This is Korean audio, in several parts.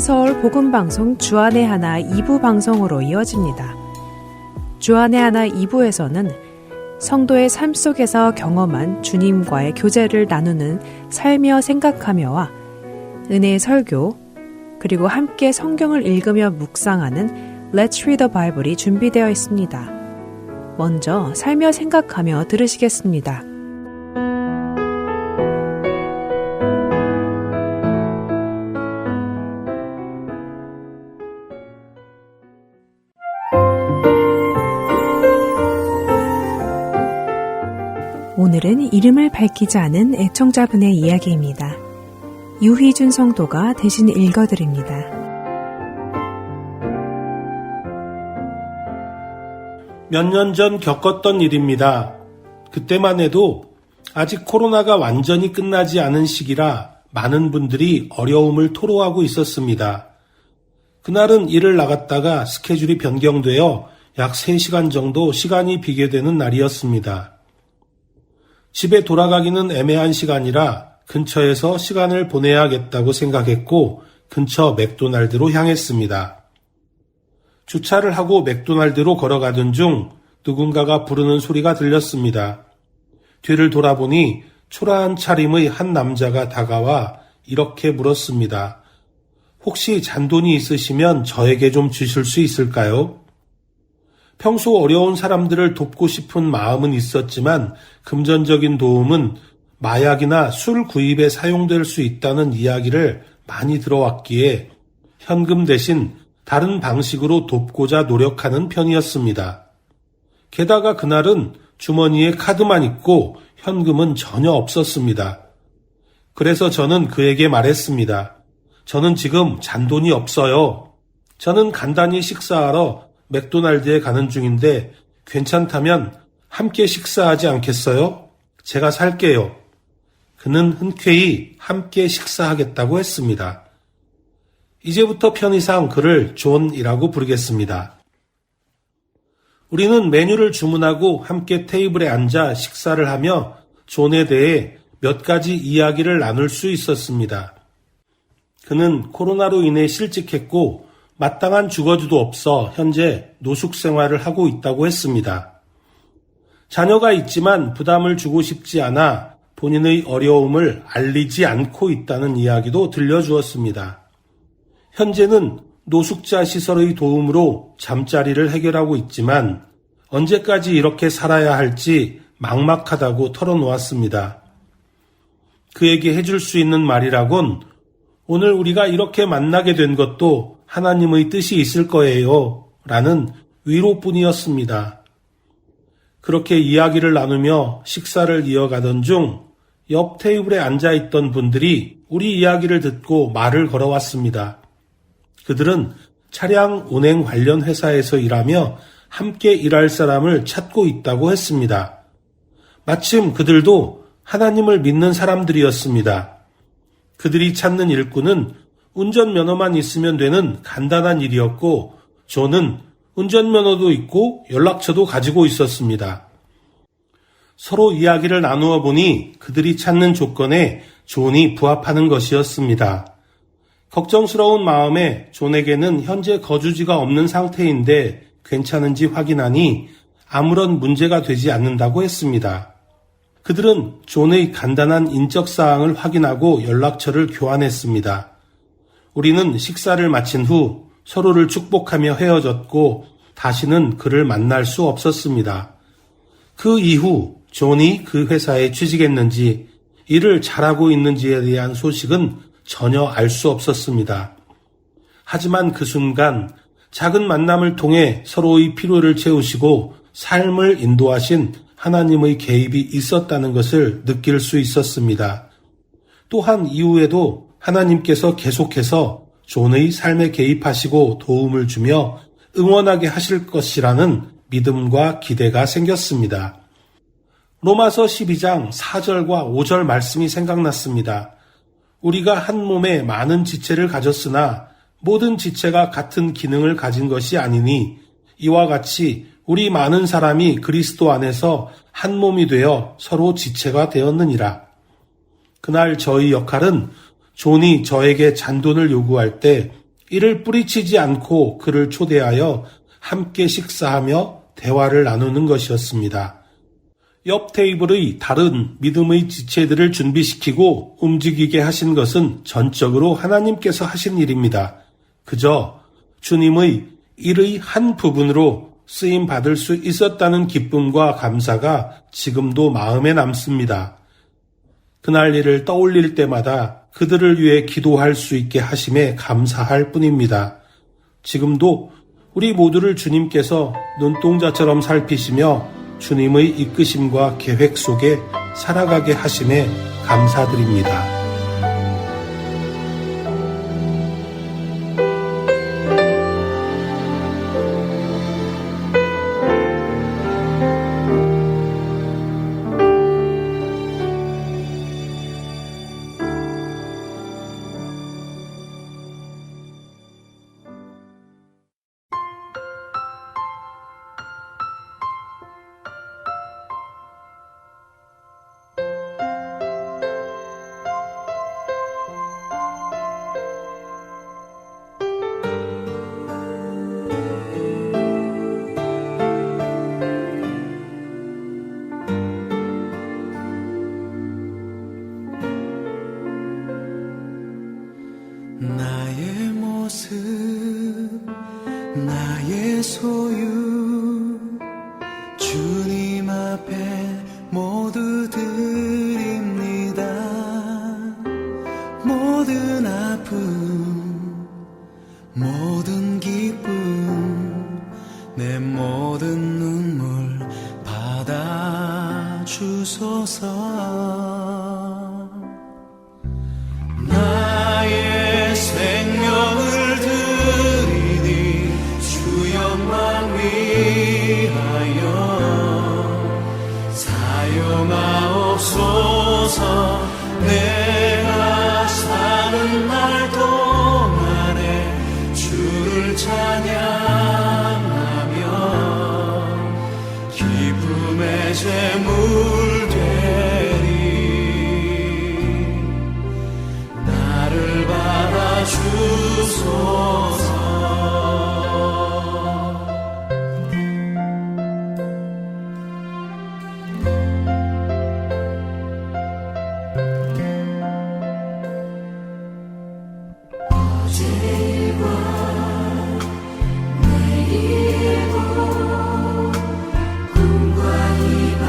서울 복음방송 주안의 하나 2부 방송으로 이어집니다. 주안의 하나 2부에서는 성도의 삶 속에서 경험한 주님과의 교제를 나누는 살며 생각하며와 은혜의 설교, 그리고 함께 성경을 읽으며 묵상하는 Let's Read the Bible이 준비되어 있습니다. 먼저 살며 생각하며 들으시겠습니다. 오늘은 이름을 밝히지 않은 애청자분의 이야기입니다. 유희준 성도가 대신 읽어드립니다. 몇 년 전 겪었던 일입니다. 그때만 해도 아직 코로나가 완전히 끝나지 않은 시기라 많은 분들이 어려움을 토로하고 있었습니다. 그날은 일을 나갔다가 스케줄이 변경되어 약 3시간 정도 시간이 비게 되는 날이었습니다. 집에 돌아가기는 애매한 시간이라 근처에서 시간을 보내야겠다고 생각했고 근처 맥도날드로 향했습니다. 주차를 하고 맥도날드로 걸어가던 중 누군가가 부르는 소리가 들렸습니다. 뒤를 돌아보니 초라한 차림의 한 남자가 다가와 이렇게 물었습니다. 혹시 잔돈이 있으시면 저에게 좀 주실 수 있을까요? 평소 어려운 사람들을 돕고 싶은 마음은 있었지만 금전적인 도움은 마약이나 술 구입에 사용될 수 있다는 이야기를 많이 들어왔기에 현금 대신 다른 방식으로 돕고자 노력하는 편이었습니다. 게다가 그날은 주머니에 카드만 있고 현금은 전혀 없었습니다. 그래서 저는 그에게 말했습니다. 저는 지금 잔돈이 없어요. 저는 간단히 식사하러 맥도날드에 가는 중인데 괜찮다면 함께 식사하지 않겠어요? 제가 살게요. 그는 흔쾌히 함께 식사하겠다고 했습니다. 이제부터 편의상 그를 존이라고 부르겠습니다. 우리는 메뉴를 주문하고 함께 테이블에 앉아 식사를 하며 존에 대해 몇 가지 이야기를 나눌 수 있었습니다. 그는 코로나로 인해 실직했고 마땅한 주거지도 없어 현재 노숙 생활을 하고 있다고 했습니다. 자녀가 있지만 부담을 주고 싶지 않아 본인의 어려움을 알리지 않고 있다는 이야기도 들려주었습니다. 현재는 노숙자 시설의 도움으로 잠자리를 해결하고 있지만 언제까지 이렇게 살아야 할지 막막하다고 털어놓았습니다. 그에게 해줄 수 있는 말이라곤 오늘 우리가 이렇게 만나게 된 것도 하나님의 뜻이 있을 거예요. 라는 위로뿐이었습니다. 그렇게 이야기를 나누며 식사를 이어가던 중 옆 테이블에 앉아있던 분들이 우리 이야기를 듣고 말을 걸어왔습니다. 그들은 차량 운행 관련 회사에서 일하며 함께 일할 사람을 찾고 있다고 했습니다. 마침 그들도 하나님을 믿는 사람들이었습니다. 그들이 찾는 일꾼은 운전면허만 있으면 되는 간단한 일이었고 존은 운전면허도 있고 연락처도 가지고 있었습니다. 서로 이야기를 나누어 보니 그들이 찾는 조건에 존이 부합하는 것이었습니다. 걱정스러운 마음에 존에게는 현재 거주지가 없는 상태인데 괜찮은지 확인하니 아무런 문제가 되지 않는다고 했습니다. 그들은 존의 간단한 인적사항을 확인하고 연락처를 교환했습니다. 우리는 식사를 마친 후 서로를 축복하며 헤어졌고 다시는 그를 만날 수 없었습니다. 그 이후 존이 그 회사에 취직했는지 일을 잘하고 있는지에 대한 소식은 전혀 알 수 없었습니다. 하지만 그 순간 작은 만남을 통해 서로의 필요를 채우시고 삶을 인도하신 하나님의 개입이 있었다는 것을 느낄 수 있었습니다. 또한 이후에도 하나님께서 계속해서 존의 삶에 개입하시고 도움을 주며 응원하게 하실 것이라는 믿음과 기대가 생겼습니다. 로마서 12장 4절과 5절 말씀이 생각났습니다. 우리가 한 몸에 많은 지체를 가졌으나 모든 지체가 같은 기능을 가진 것이 아니니 이와 같이 우리 많은 사람이 그리스도 안에서 한 몸이 되어 서로 지체가 되었느니라. 그날 저의 역할은 존이 저에게 잔돈을 요구할 때 이를 뿌리치지 않고 그를 초대하여 함께 식사하며 대화를 나누는 것이었습니다. 옆 테이블의 다른 믿음의 지체들을 준비시키고 움직이게 하신 것은 전적으로 하나님께서 하신 일입니다. 그저 주님의 일의 한 부분으로 쓰임 받을 수 있었다는 기쁨과 감사가 지금도 마음에 남습니다. 그날 일을 떠올릴 때마다 그들을 위해 기도할 수 있게 하심에 감사할 뿐입니다. 지금도 우리 모두를 주님께서 눈동자처럼 살피시며 주님의 이끄심과 계획 속에 살아가게 하심에 감사드립니다. 나의 모습, 나의 소유, 주님 앞에 모두 드립니다. 모든 아픔, 모든 기쁨, 내 모든 눈물 받아주소서. 나의 생명을 드리니 주 영광 위하여 사용하옵소서. 내가 사는 날 동안에 주를 찬양하며 기쁨의 제물 되리. 나를 받아주소서. 꿈과 희망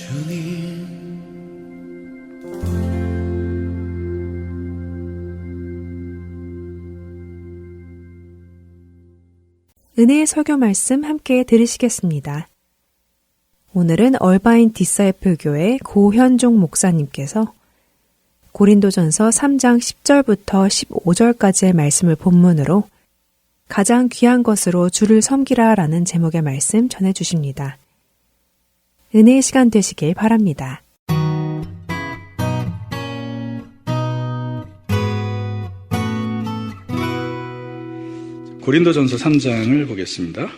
주님. 은혜의 설교 말씀 함께 들으시겠습니다. 오늘은 얼바인 디사이플교회 고현종 목사님께서 고린도전서 3장 10절부터 15절까지의 말씀을 본문으로 가장 귀한 것으로 주를 섬기라 라는 제목의 말씀 전해주십니다. 은혜의 시간 되시길 바랍니다. 고린도전서 3장을 보겠습니다.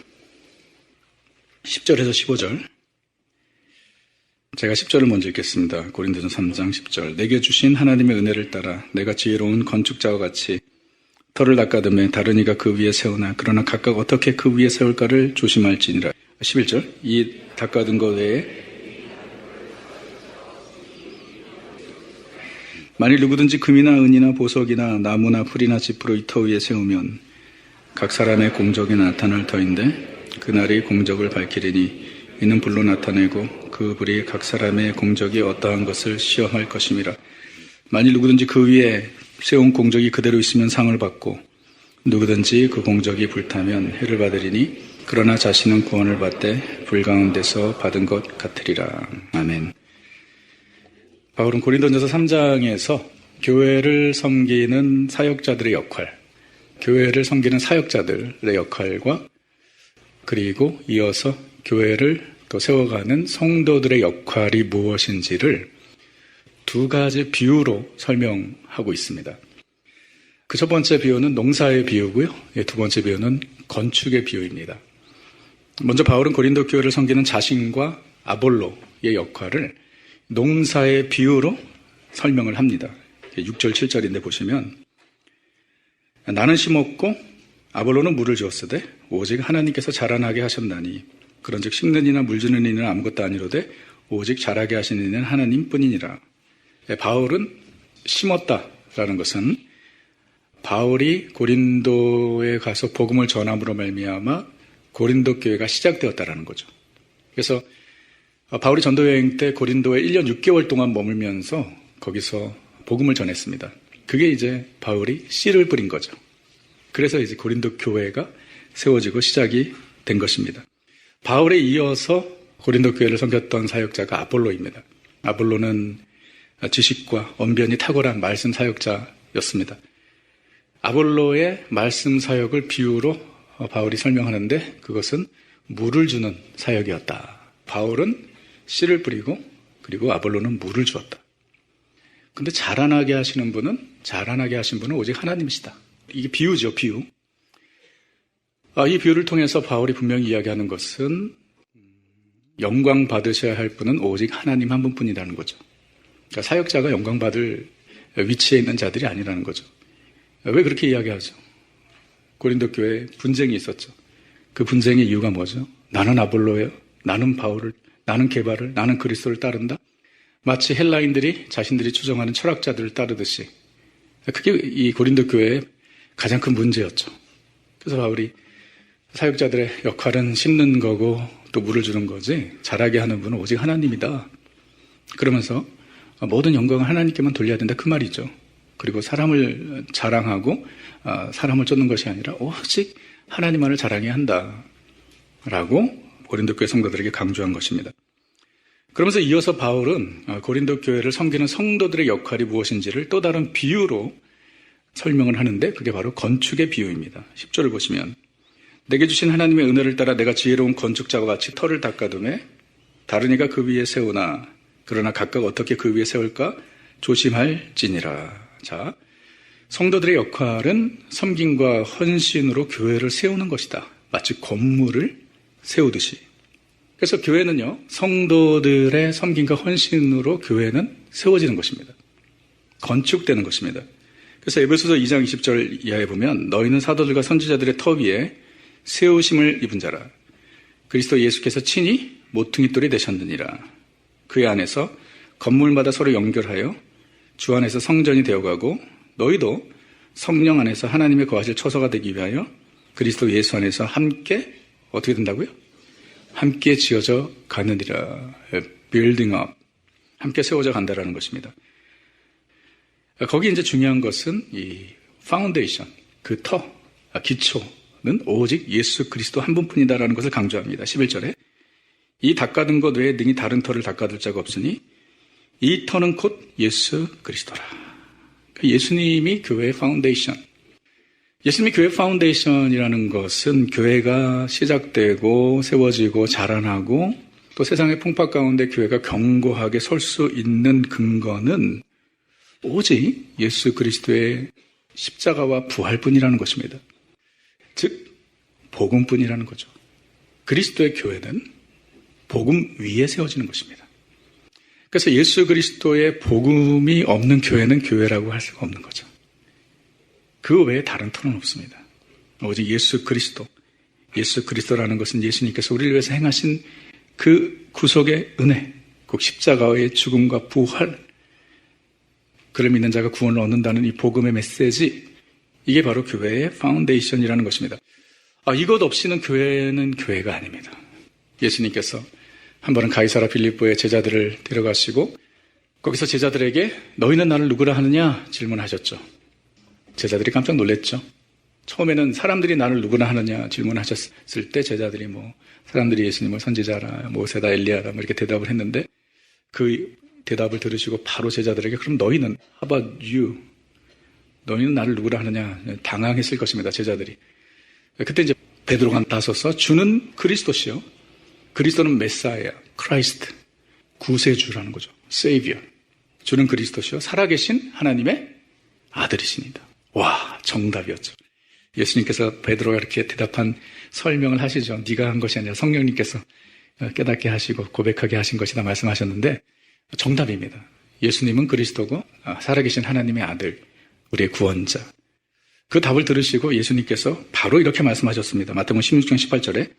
10절에서 15절. 제가 10절을 먼저 읽겠습니다. 고린도전서 3장 10절. 내게 주신 하나님의 은혜를 따라 내가 지혜로운 건축자와 같이 터를 닦아듬에 다른 이가 그 위에 세우나 그러나 각각 어떻게 그 위에 세울까를 조심할지니라. 11절. 이 닦아둔 것 외에 만일 누구든지 금이나 은이나 보석이나 나무나 풀이나 짚으로 이 터 위에 세우면 각 사람의 공적이 나타날 터인데 그날이 공적을 밝히리니 이는 불로 나타내고 그 불이 각 사람의 공적이 어떠한 것을 시험할 것임이라. 만일 누구든지 그 위에 세운 공적이 그대로 있으면 상을 받고 누구든지 그 공적이 불타면 해를 받으리니 그러나 자신은 구원을 받되 불 가운데서 받은 것 같으리라. 아멘. 바울은 고린도전서 3장에서 교회를 섬기는 사역자들의 역할, 교회를 섬기는 사역자들의 역할과 그리고 이어서 교회를 또 세워가는 성도들의 역할이 무엇인지를 두 가지 비유로 설명하고 있습니다. 그 첫 번째 비유는 농사의 비유고요. 두 번째 비유는 건축의 비유입니다. 먼저 바울은 고린도 교회를 섬기는 자신과 아볼로의 역할을 농사의 비유로 설명을 합니다. 6절, 7절인데 보시면 나는 심었고 아볼로는 물을 주었으되 오직 하나님께서 자라나게 하셨나니 그런즉 심는 이나 물주는 이는 아무것도 아니로되 오직 자라게 하시는 이는 하나님뿐이니라. 바울은 심었다라는 것은 바울이 고린도에 가서 복음을 전함으로 말미암아 고린도 교회가 시작되었다라는 거죠. 그래서 바울이 전도여행 때 고린도에 1년 6개월 동안 머물면서 거기서 복음을 전했습니다. 그게 이제 바울이 씨를 뿌린 거죠. 그래서 이제 고린도 교회가 세워지고 시작이 된 것입니다. 바울에 이어서 고린도 교회를 섬겼던 사역자가 아볼로입니다. 아볼로는 지식과 언변이 탁월한 말씀 사역자였습니다. 아볼로의 말씀 사역을 비유로 바울이 설명하는데 그것은 물을 주는 사역이었다. 바울은 씨를 뿌리고 그리고 아볼로는 물을 주었다. 근데 자라나게 하신 분은 오직 하나님이시다. 이게 비유죠, 비유. 이 비유를 통해서 바울이 분명히 이야기하는 것은 영광 받으셔야 할 분은 오직 하나님 한 분뿐이라는 거죠. 그러니까 사역자가 영광 받을 위치에 있는 자들이 아니라는 거죠. 왜 그렇게 이야기하죠? 고린도 교회에 분쟁이 있었죠. 그 분쟁의 이유가 뭐죠? 나는 아볼로예요. 나는 바울을, 나는 게바를, 나는 그리스도를 따른다. 마치 헬라인들이 자신들이 추정하는 철학자들을 따르듯이. 그게 이 고린도 교회의 가장 큰 문제였죠. 그래서 바울이 사역자들의 역할은 심는 거고 또 물을 주는 거지 자라게 하는 분은 오직 하나님이다. 그러면서 모든 영광을 하나님께만 돌려야 된다 그 말이죠. 그리고 사람을 자랑하고 사람을 쫓는 것이 아니라 오직 하나님만을 자랑해야 한다라고 고린도 교회 성도들에게 강조한 것입니다. 그러면서 이어서 바울은 고린도 교회를 섬기는 성도들의 역할이 무엇인지를 또 다른 비유로 설명을 하는데 그게 바로 건축의 비유입니다. 10절을 보시면 내게 주신 하나님의 은혜를 따라 내가 지혜로운 건축자와 같이 터를 닦아둠에 다른 이가 그 위에 세우나 그러나 각각 어떻게 그 위에 세울까 조심할지니라. 자, 성도들의 역할은 섬김과 헌신으로 교회를 세우는 것이다. 마치 건물을 세우듯이. 그래서 교회는요, 성도들의 섬김과 헌신으로 교회는 세워지는 것입니다. 건축되는 것입니다. 그래서 에베소서 2장 20절 이하에 보면 너희는 사도들과 선지자들의 터 위에 세우심을 입은 자라. 그리스도 예수께서 친히 모퉁이돌이 되셨느니라. 그의 안에서 건물마다 서로 연결하여 주 안에서 성전이 되어가고 너희도 성령 안에서 하나님의 거하실 처소가 되기 위하여 그리스도 예수 안에서 함께 어떻게 된다고요? 함께 지어져 가느니라. building up, 함께 세워져 간다라는 것입니다. 거기 이제 중요한 것은 이 파운데이션, 그 기초는 오직 예수 그리스도 한 분뿐이다라는 것을 강조합니다. 11절에 이 닦아둔 것 외에 능히 다른 터를 닦아둘 자가 없으니 이 터는 곧 예수 그리스도라. 예수님이 교회의 파운데이션. 예수님이 교회 파운데이션이라는 것은 교회가 시작되고 세워지고 자라나고 또 세상의 풍파 가운데 교회가 견고하게 설 수 있는 근거는 오직 예수 그리스도의 십자가와 부활뿐이라는 것입니다. 즉 복음뿐이라는 거죠. 그리스도의 교회는 복음 위에 세워지는 것입니다. 그래서 예수 그리스도의 복음이 없는 교회는 교회라고 할 수가 없는 거죠. 그 외에 다른 터는 없습니다. 오직 예수 그리스도라는 것은 예수님께서 우리를 위해서 행하신 그 구속의 은혜, 곧 십자가의 죽음과 부활, 그를 믿는 자가 구원을 얻는다는 이 복음의 메시지, 이게 바로 교회의 파운데이션이라는 것입니다. 이것 없이는 교회는 교회가 아닙니다. 예수님께서 한 번은 가이사라 빌립보에 제자들을 데려가시고 거기서 제자들에게 너희는 나를 누구라 하느냐 질문하셨죠. 제자들이 깜짝 놀랐죠. 처음에는 사람들이 나를 누구나 하느냐 질문하셨을 때 제자들이 사람들이 예수님을 선지자라, 모세다, 엘리야라 이렇게 대답을 했는데 그 대답을 들으시고 바로 제자들에게 그럼 너희는 how about you? 너희는 나를 누구라 하느냐 당황했을 것입니다. 제자들이. 그때 이제 베드로가 나서서 주는 그리스도시요. 그리스도는 메사야, 크라이스트, 구세주라는 거죠. 세이비어. 주는 그리스도시요. 살아계신 하나님의 아들이십니다. 와, 정답이었죠. 예수님께서 베드로가 이렇게 대답한 설명을 하시죠. 네가 한 것이 아니라 성령님께서 깨닫게 하시고 고백하게 하신 것이다 말씀하셨는데 정답입니다. 예수님은 그리스도고 살아계신 하나님의 아들, 우리의 구원자. 그 답을 들으시고 예수님께서 바로 이렇게 말씀하셨습니다. 마태복음 16장 18절에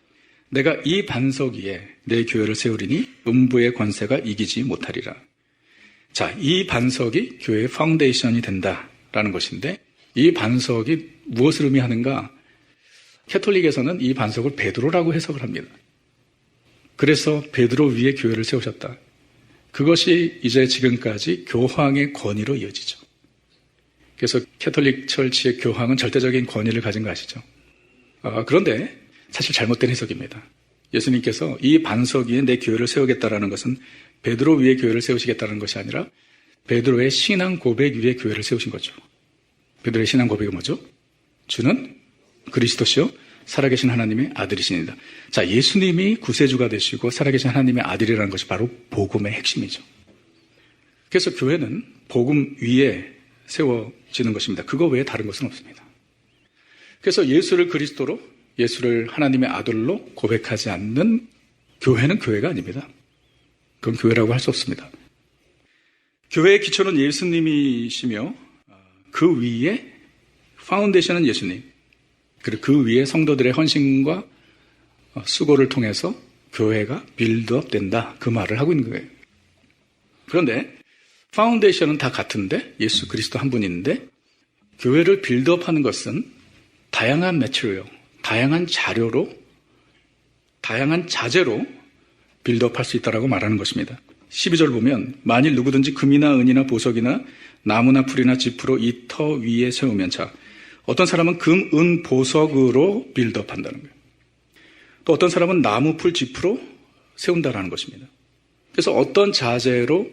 내가 이 반석 위에 내 교회를 세우리니 음부의 권세가 이기지 못하리라. 자, 이 반석이 교회의 파운데이션이 된다라는 것인데 이 반석이 무엇을 의미하는가? 캐톨릭에서는 이 반석을 베드로라고 해석을 합니다. 그래서 베드로 위에 교회를 세우셨다. 그것이 이제 지금까지 교황의 권위로 이어지죠. 그래서 캐톨릭 철치의 교황은 절대적인 권위를 가진 거 아시죠? 그런데 사실 잘못된 해석입니다. 예수님께서 이 반석 위에 내 교회를 세우겠다라는 것은 베드로 위에 교회를 세우시겠다는 것이 아니라 베드로의 신앙 고백 위에 교회를 세우신 거죠. 베드로의 신앙 고백은 뭐죠? 주는 그리스도시요 살아계신 하나님의 아들이십니다. 자, 예수님이 구세주가 되시고 살아계신 하나님의 아들이라는 것이 바로 복음의 핵심이죠. 그래서 교회는 복음 위에 세워지는 것입니다. 그거 외에 다른 것은 없습니다. 그래서 예수를 그리스도로, 예수를 하나님의 아들로 고백하지 않는 교회는 교회가 아닙니다. 그건 교회라고 할 수 없습니다. 교회의 기초는 예수님이시며 그 위에 파운데이션은 예수님, 그리고 그 위에 성도들의 헌신과 수고를 통해서 교회가 빌드업 된다, 그 말을 하고 있는 거예요. 그런데 파운데이션은 다 같은데 예수 그리스도 한 분인데 교회를 빌드업하는 것은 다양한 매트리얼, 다양한 자료로, 다양한 자재로 빌드업할 수 있다라고 말하는 것입니다. 12절 보면 만일 누구든지 금이나 은이나 보석이나 나무나 풀이나 짚으로 이 터 위에 세우면, 자, 어떤 사람은 금, 은, 보석으로 빌드업한다는 거예요. 또 어떤 사람은 나무, 풀, 짚으로 세운다라는 것입니다. 그래서 어떤 자재로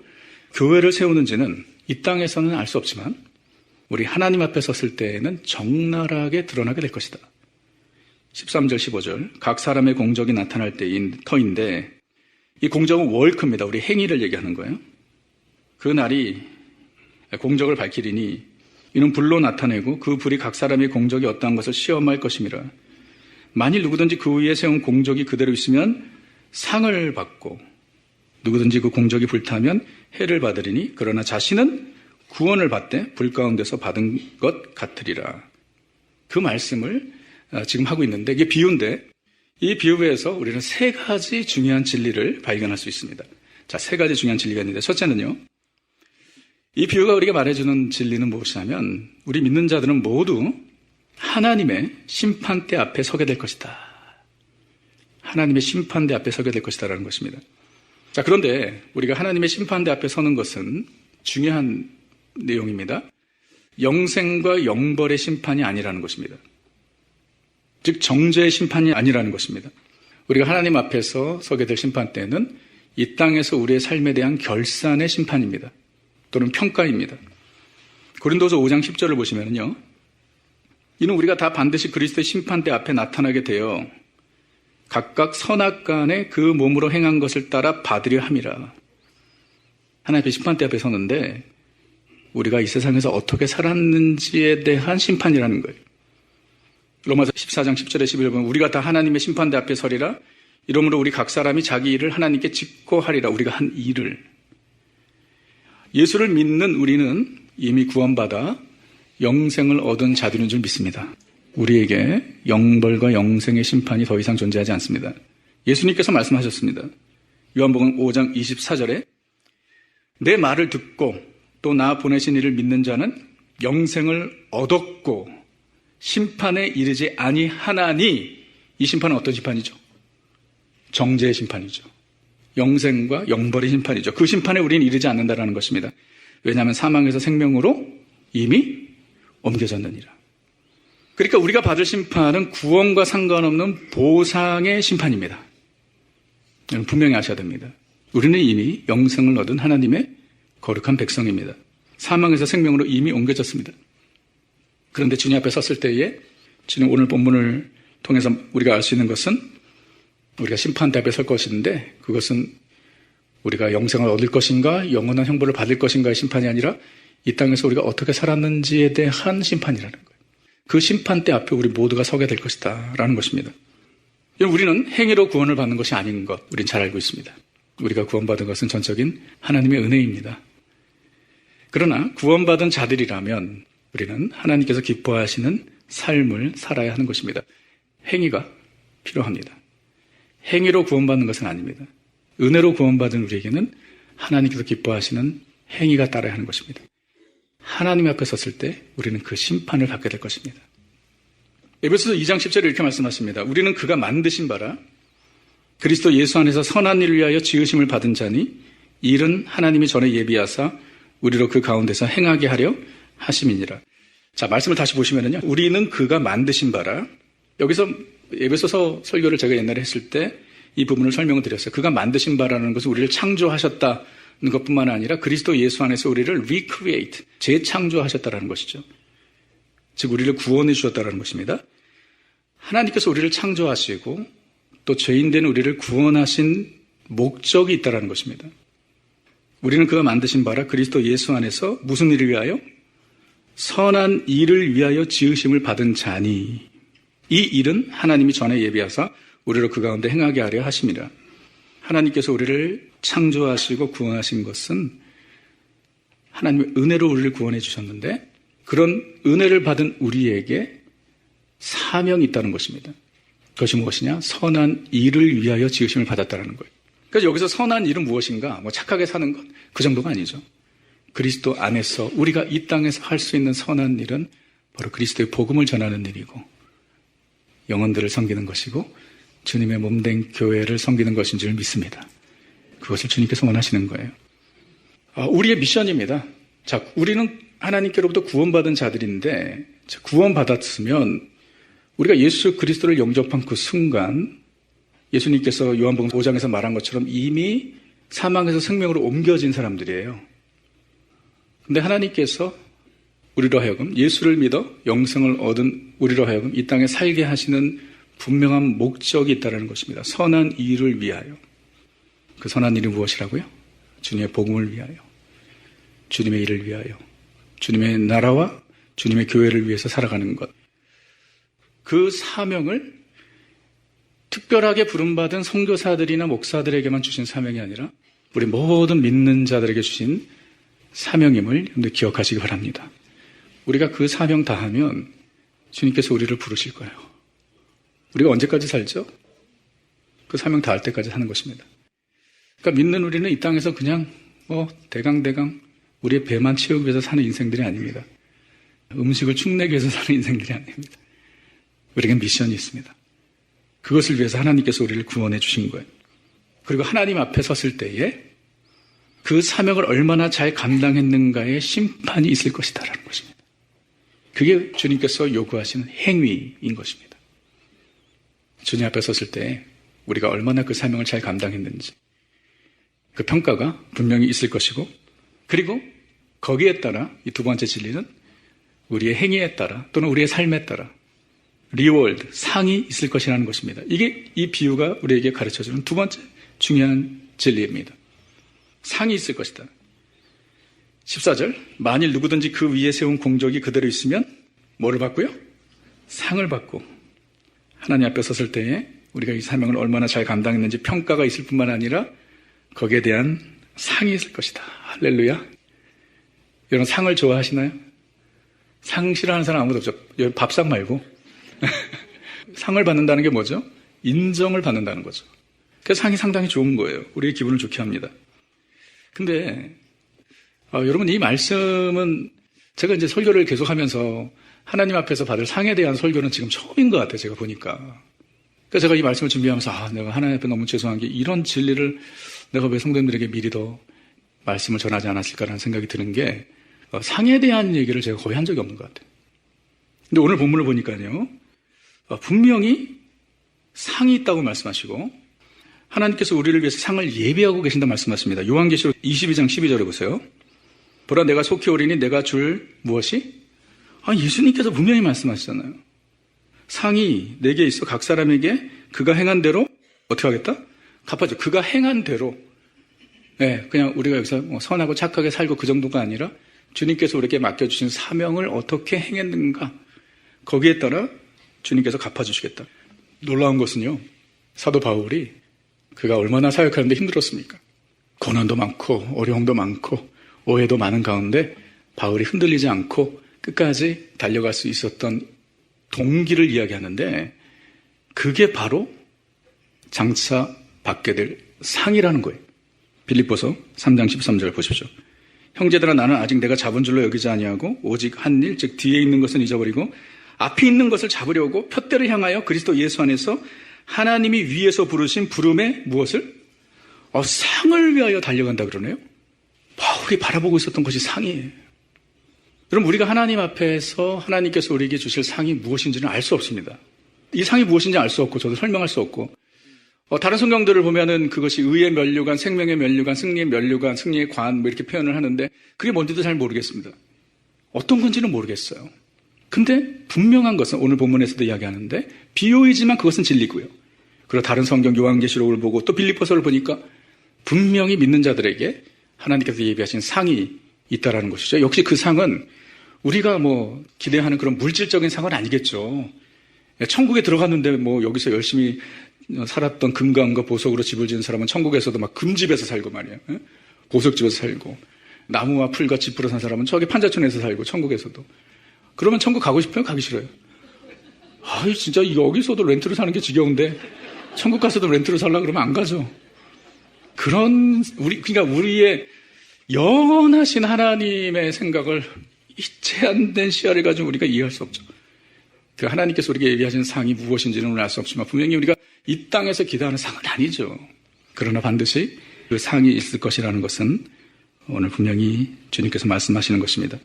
교회를 세우는지는 이 땅에서는 알 수 없지만 우리 하나님 앞에 섰을 때에는 적나라하게 드러나게 될 것이다. 13절, 15절 각 사람의 공적이 나타날 때인 터인데 이 공적은 월크입니다. 우리 행위를 얘기하는 거예요. 그 날이 공적을 밝히리니 이는 불로 나타내고 그 불이 각 사람의 공적이 어떠한 것을 시험할 것임이라. 만일 누구든지 그 위에 세운 공적이 그대로 있으면 상을 받고 누구든지 그 공적이 불타면 해를 받으리니 그러나 자신은 구원을 받되 불 가운데서 받은 것 같으리라. 그 말씀을 지금 하고 있는데 이게 비유인데 이 비유에서 우리는 세 가지 중요한 진리를 발견할 수 있습니다. 자, 세 가지 중요한 진리가 있는데 첫째는요. 이 비유가 우리가 말해주는 진리는 무엇이냐면 우리 믿는 자들은 모두 하나님의 심판대 앞에 서게 될 것이다. 하나님의 심판대 앞에 서게 될 것이다라는 것입니다. 자, 그런데 우리가 하나님의 심판대 앞에 서는 것은 중요한 내용입니다. 영생과 영벌의 심판이 아니라는 것입니다. 즉 정죄의 심판이 아니라는 것입니다. 우리가 하나님 앞에서 서게 될 심판 때는 이 땅에서 우리의 삶에 대한 결산의 심판입니다. 또는 평가입니다. 고린도서 5장 10절을 보시면요, 이는 우리가 다 반드시 그리스도의 심판대 앞에 나타나게 되어 각각 선악간에 그 몸으로 행한 것을 따라 받으려 함이라. 하나님 앞에 심판대 앞에 서는데 우리가 이 세상에서 어떻게 살았는지에 대한 심판이라는 거예요. 로마서 14장 10절에 11절 보면 우리가 다 하나님의 심판대 앞에 서리라. 이러므로 우리 각 사람이 자기 일을 하나님께 직고하리라. 우리가 한 일을. 예수를 믿는 우리는 이미 구원받아 영생을 얻은 자들인 줄 믿습니다. 우리에게 영벌과 영생의 심판이 더 이상 존재하지 않습니다. 예수님께서 말씀하셨습니다. 요한복음 5장 24절에 내 말을 듣고 또 나 보내신 이를 믿는 자는 영생을 얻었고 심판에 이르지 아니하나니. 이 심판은 어떤 심판이죠? 정죄의 심판이죠. 영생과 영벌의 심판이죠. 그 심판에 우리는 이르지 않는다라는 것입니다. 왜냐하면 사망에서 생명으로 이미 옮겨졌느니라. 그러니까 우리가 받을 심판은 구원과 상관없는 보상의 심판입니다. 여러분 분명히 아셔야 됩니다. 우리는 이미 영생을 얻은 하나님의 거룩한 백성입니다. 사망에서 생명으로 이미 옮겨졌습니다. 그런데 주님 앞에 섰을 때에 주님 오늘 본문을 통해서 우리가 알 수 있는 것은 우리가 심판대 앞에 설 것인데 그것은 우리가 영생을 얻을 것인가 영원한 형벌을 받을 것인가의 심판이 아니라 이 땅에서 우리가 어떻게 살았는지에 대한 심판이라는 거예요. 그 심판대 앞에 우리 모두가 서게 될 것이다 라는 것입니다. 우리는 행위로 구원을 받는 것이 아닌 것 우린 잘 알고 있습니다. 우리가 구원받은 것은 전적인 하나님의 은혜입니다. 그러나 구원받은 자들이라면 우리는 하나님께서 기뻐하시는 삶을 살아야 하는 것입니다. 행위가 필요합니다. 행위로 구원받는 것은 아닙니다. 은혜로 구원받은 우리에게는 하나님께서 기뻐하시는 행위가 따라야 하는 것입니다. 하나님 앞에 섰을 때 우리는 그 심판을 받게 될 것입니다. 에베소서 2장 10절에 이렇게 말씀하십니다. 우리는 그가 만드신 바라 그리스도 예수 안에서 선한 일을 위하여 지으심을 받은 자니 이 일은 하나님이 전에 예비하사 우리로 그 가운데서 행하게 하려 하심이니라. 자, 말씀을 다시 보시면요. 우리는 그가 만드신 바라. 여기서 에베소서 설교를 제가 옛날에 했을 때 이 부분을 설명을 드렸어요. 그가 만드신 바라는 것은 우리를 창조하셨다는 것뿐만 아니라 그리스도 예수 안에서 우리를 recreate, 재창조하셨다는 것이죠. 즉 우리를 구원해 주셨다는 것입니다. 하나님께서 우리를 창조하시고 또 죄인된 우리를 구원하신 목적이 있다는 것입니다. 우리는 그가 만드신 바라 그리스도 예수 안에서 무슨 일을 위하여? 선한 일을 위하여 지으심을 받은 자니 이 일은 하나님이 전에 예비하사 우리로 그 가운데 행하게 하려 하심이라. 하나님께서 우리를 창조하시고 구원하신 것은 하나님의 은혜로 우리를 구원해 주셨는데 그런 은혜를 받은 우리에게 사명이 있다는 것입니다. 그것이 무엇이냐? 선한 일을 위하여 지으심을 받았다는 거예요. 그래서 여기서 선한 일은 무엇인가? 착하게 사는 것, 그 정도가 아니죠. 그리스도 안에서 우리가 이 땅에서 할 수 있는 선한 일은 바로 그리스도의 복음을 전하는 일이고 영혼들을 섬기는 것이고 주님의 몸된 교회를 섬기는 것인 줄 믿습니다. 그것을 주님께서 원하시는 거예요. 우리의 미션입니다. 자, 우리는 하나님께로부터 구원받은 자들인데 구원받았으면 우리가 예수 그리스도를 영접한 그 순간 예수님께서 요한복음 5장에서 말한 것처럼 이미 사망에서 생명으로 옮겨진 사람들이에요. 근데 하나님께서 우리로 하여금 예수를 믿어 영생을 얻은 우리로 하여금 이 땅에 살게 하시는 분명한 목적이 있다는 것입니다. 선한 일을 위하여. 그 선한 일이 무엇이라고요? 주님의 복음을 위하여. 주님의 일을 위하여. 주님의 나라와 주님의 교회를 위해서 살아가는 것. 그 사명을 특별하게 부름받은 선교사들이나 목사들에게만 주신 사명이 아니라 우리 모든 믿는 자들에게 주신 사명임을 여러분들 기억하시기 바랍니다. 우리가 그 사명 다하면 주님께서 우리를 부르실 거예요. 우리가 언제까지 살죠? 그 사명 다할 때까지 사는 것입니다. 그러니까 믿는 우리는 이 땅에서 그냥 대강 우리의 배만 채우기 위해서 사는 인생들이 아닙니다. 음식을 축내기 위해서 사는 인생들이 아닙니다. 우리에게 미션이 있습니다. 그것을 위해서 하나님께서 우리를 구원해 주신 거예요. 그리고 하나님 앞에 섰을 때에 그 사명을 얼마나 잘 감당했는가의 심판이 있을 것이다라는 것입니다. 그게 주님께서 요구하시는 행위인 것입니다. 주님 앞에 섰을 때 우리가 얼마나 그 사명을 잘 감당했는지 그 평가가 분명히 있을 것이고, 그리고 거기에 따라 이 두 번째 진리는 우리의 행위에 따라 또는 우리의 삶에 따라 리월드, 상이 있을 것이라는 것입니다. 이게 이 비유가 우리에게 가르쳐주는 두 번째 중요한 진리입니다. 상이 있을 것이다. 14절, 만일 누구든지 그 위에 세운 공적이 그대로 있으면 뭐를 받고요? 상을 받고, 하나님 앞에 섰을 때에 우리가 이 사명을 얼마나 잘 감당했는지 평가가 있을 뿐만 아니라 거기에 대한 상이 있을 것이다. 할렐루야. 여러분 상을 좋아하시나요? 상 싫어하는 사람 아무도 없죠. 밥상 말고. 상을 받는다는 게 뭐죠? 인정을 받는다는 거죠. 그래서 상이 상당히 좋은 거예요. 우리의 기분을 좋게 합니다. 근데 여러분 이 말씀은 제가 이제 설교를 계속하면서 하나님 앞에서 받을 상에 대한 설교는 지금 처음인 것 같아요. 제가 보니까. 그래서 제가 이 말씀을 준비하면서 내가 하나님 앞에 너무 죄송한 게 이런 진리를 내가 왜 성도님들에게 미리 더 말씀을 전하지 않았을까라는 생각이 드는 게 상에 대한 얘기를 제가 거의 한 적이 없는 것 같아요. 근데 오늘 본문을 보니까요. 분명히 상이 있다고 말씀하시고 하나님께서 우리를 위해서 상을 예비하고 계신다 말씀하십니다. 요한계시록 22장 12절에 보세요. 보라 내가 속히 오리니 내가 줄 무엇이? 예수님께서 분명히 말씀하시잖아요. 상이 내게 있어 각 사람에게 그가 행한 대로 어떻게 하겠다? 갚아줘. 그가 행한 대로. 네, 그냥 우리가 여기서 선하고 착하게 살고 그 정도가 아니라 주님께서 우리에게 맡겨주신 사명을 어떻게 행했는가 거기에 따라 주님께서 갚아주시겠다. 놀라운 것은요, 사도 바울이 그가 얼마나 사역하는데 힘들었습니까? 고난도 많고 어려움도 많고 오해도 많은 가운데 바울이 흔들리지 않고 끝까지 달려갈 수 있었던 동기를 이야기하는데 그게 바로 장차 받게 될 상이라는 거예요. 빌립보서 3장 13절 보십시오. 형제들아 나는 아직 내가 잡은 줄로 여기지 아니하고 오직 한 일, 즉 뒤에 있는 것은 잊어버리고 앞에 있는 것을 잡으려고 푯대를 향하여 그리스도 예수 안에서 하나님이 위에서 부르신 부름의 무엇을? 상을 위하여 달려간다 그러네요. 바울이 바라보고 있었던 것이 상이에요. 여러분 우리가 하나님 앞에서 하나님께서 우리에게 주실 상이 무엇인지는 알 수 없습니다. 이 상이 무엇인지 알 수 없고 저도 설명할 수 없고 다른 성경들을 보면은 그것이 의의 면류관, 생명의 면류관, 승리의 면류관, 승리의 관 뭐 이렇게 표현을 하는데 그게 뭔지도 잘 모르겠습니다. 어떤 건지는 모르겠어요. 근데 분명한 것은 오늘 본문에서도 이야기하는데 비유이지만 그것은 진리고요. 그리고 다른 성경 요한계시록을 보고 또 빌립보서를 보니까 분명히 믿는 자들에게 하나님께서 예비하신 상이 있다라는 것이죠. 역시 그 상은 우리가 기대하는 그런 물질적인 상은 아니겠죠. 천국에 들어갔는데 여기서 열심히 살았던 금강과 보석으로 집을 지은 사람은 천국에서도 막 금집에서 살고 말이에요. 보석집에서 살고 나무와 풀과 짚으로 산 사람은 저기 판자촌에서 살고 천국에서도. 그러면 천국 가고 싶어요? 가기 싫어요? 진짜 여기서도 렌트로 사는 게 지겨운데 천국 가서도 렌트로 살려고 그러면 안 가죠. 그러니까 우리의 영원하신 하나님의 생각을 제한된 시야를 가지고 우리가 이해할 수 없죠. 그 하나님께서 우리에게 예비하신 상이 무엇인지는 우리는 알 수 없지만 분명히 우리가 이 땅에서 기대하는 상은 아니죠. 그러나 반드시 그 상이 있을 것이라는 것은 오늘 분명히 주님께서 말씀하시는 것입니다.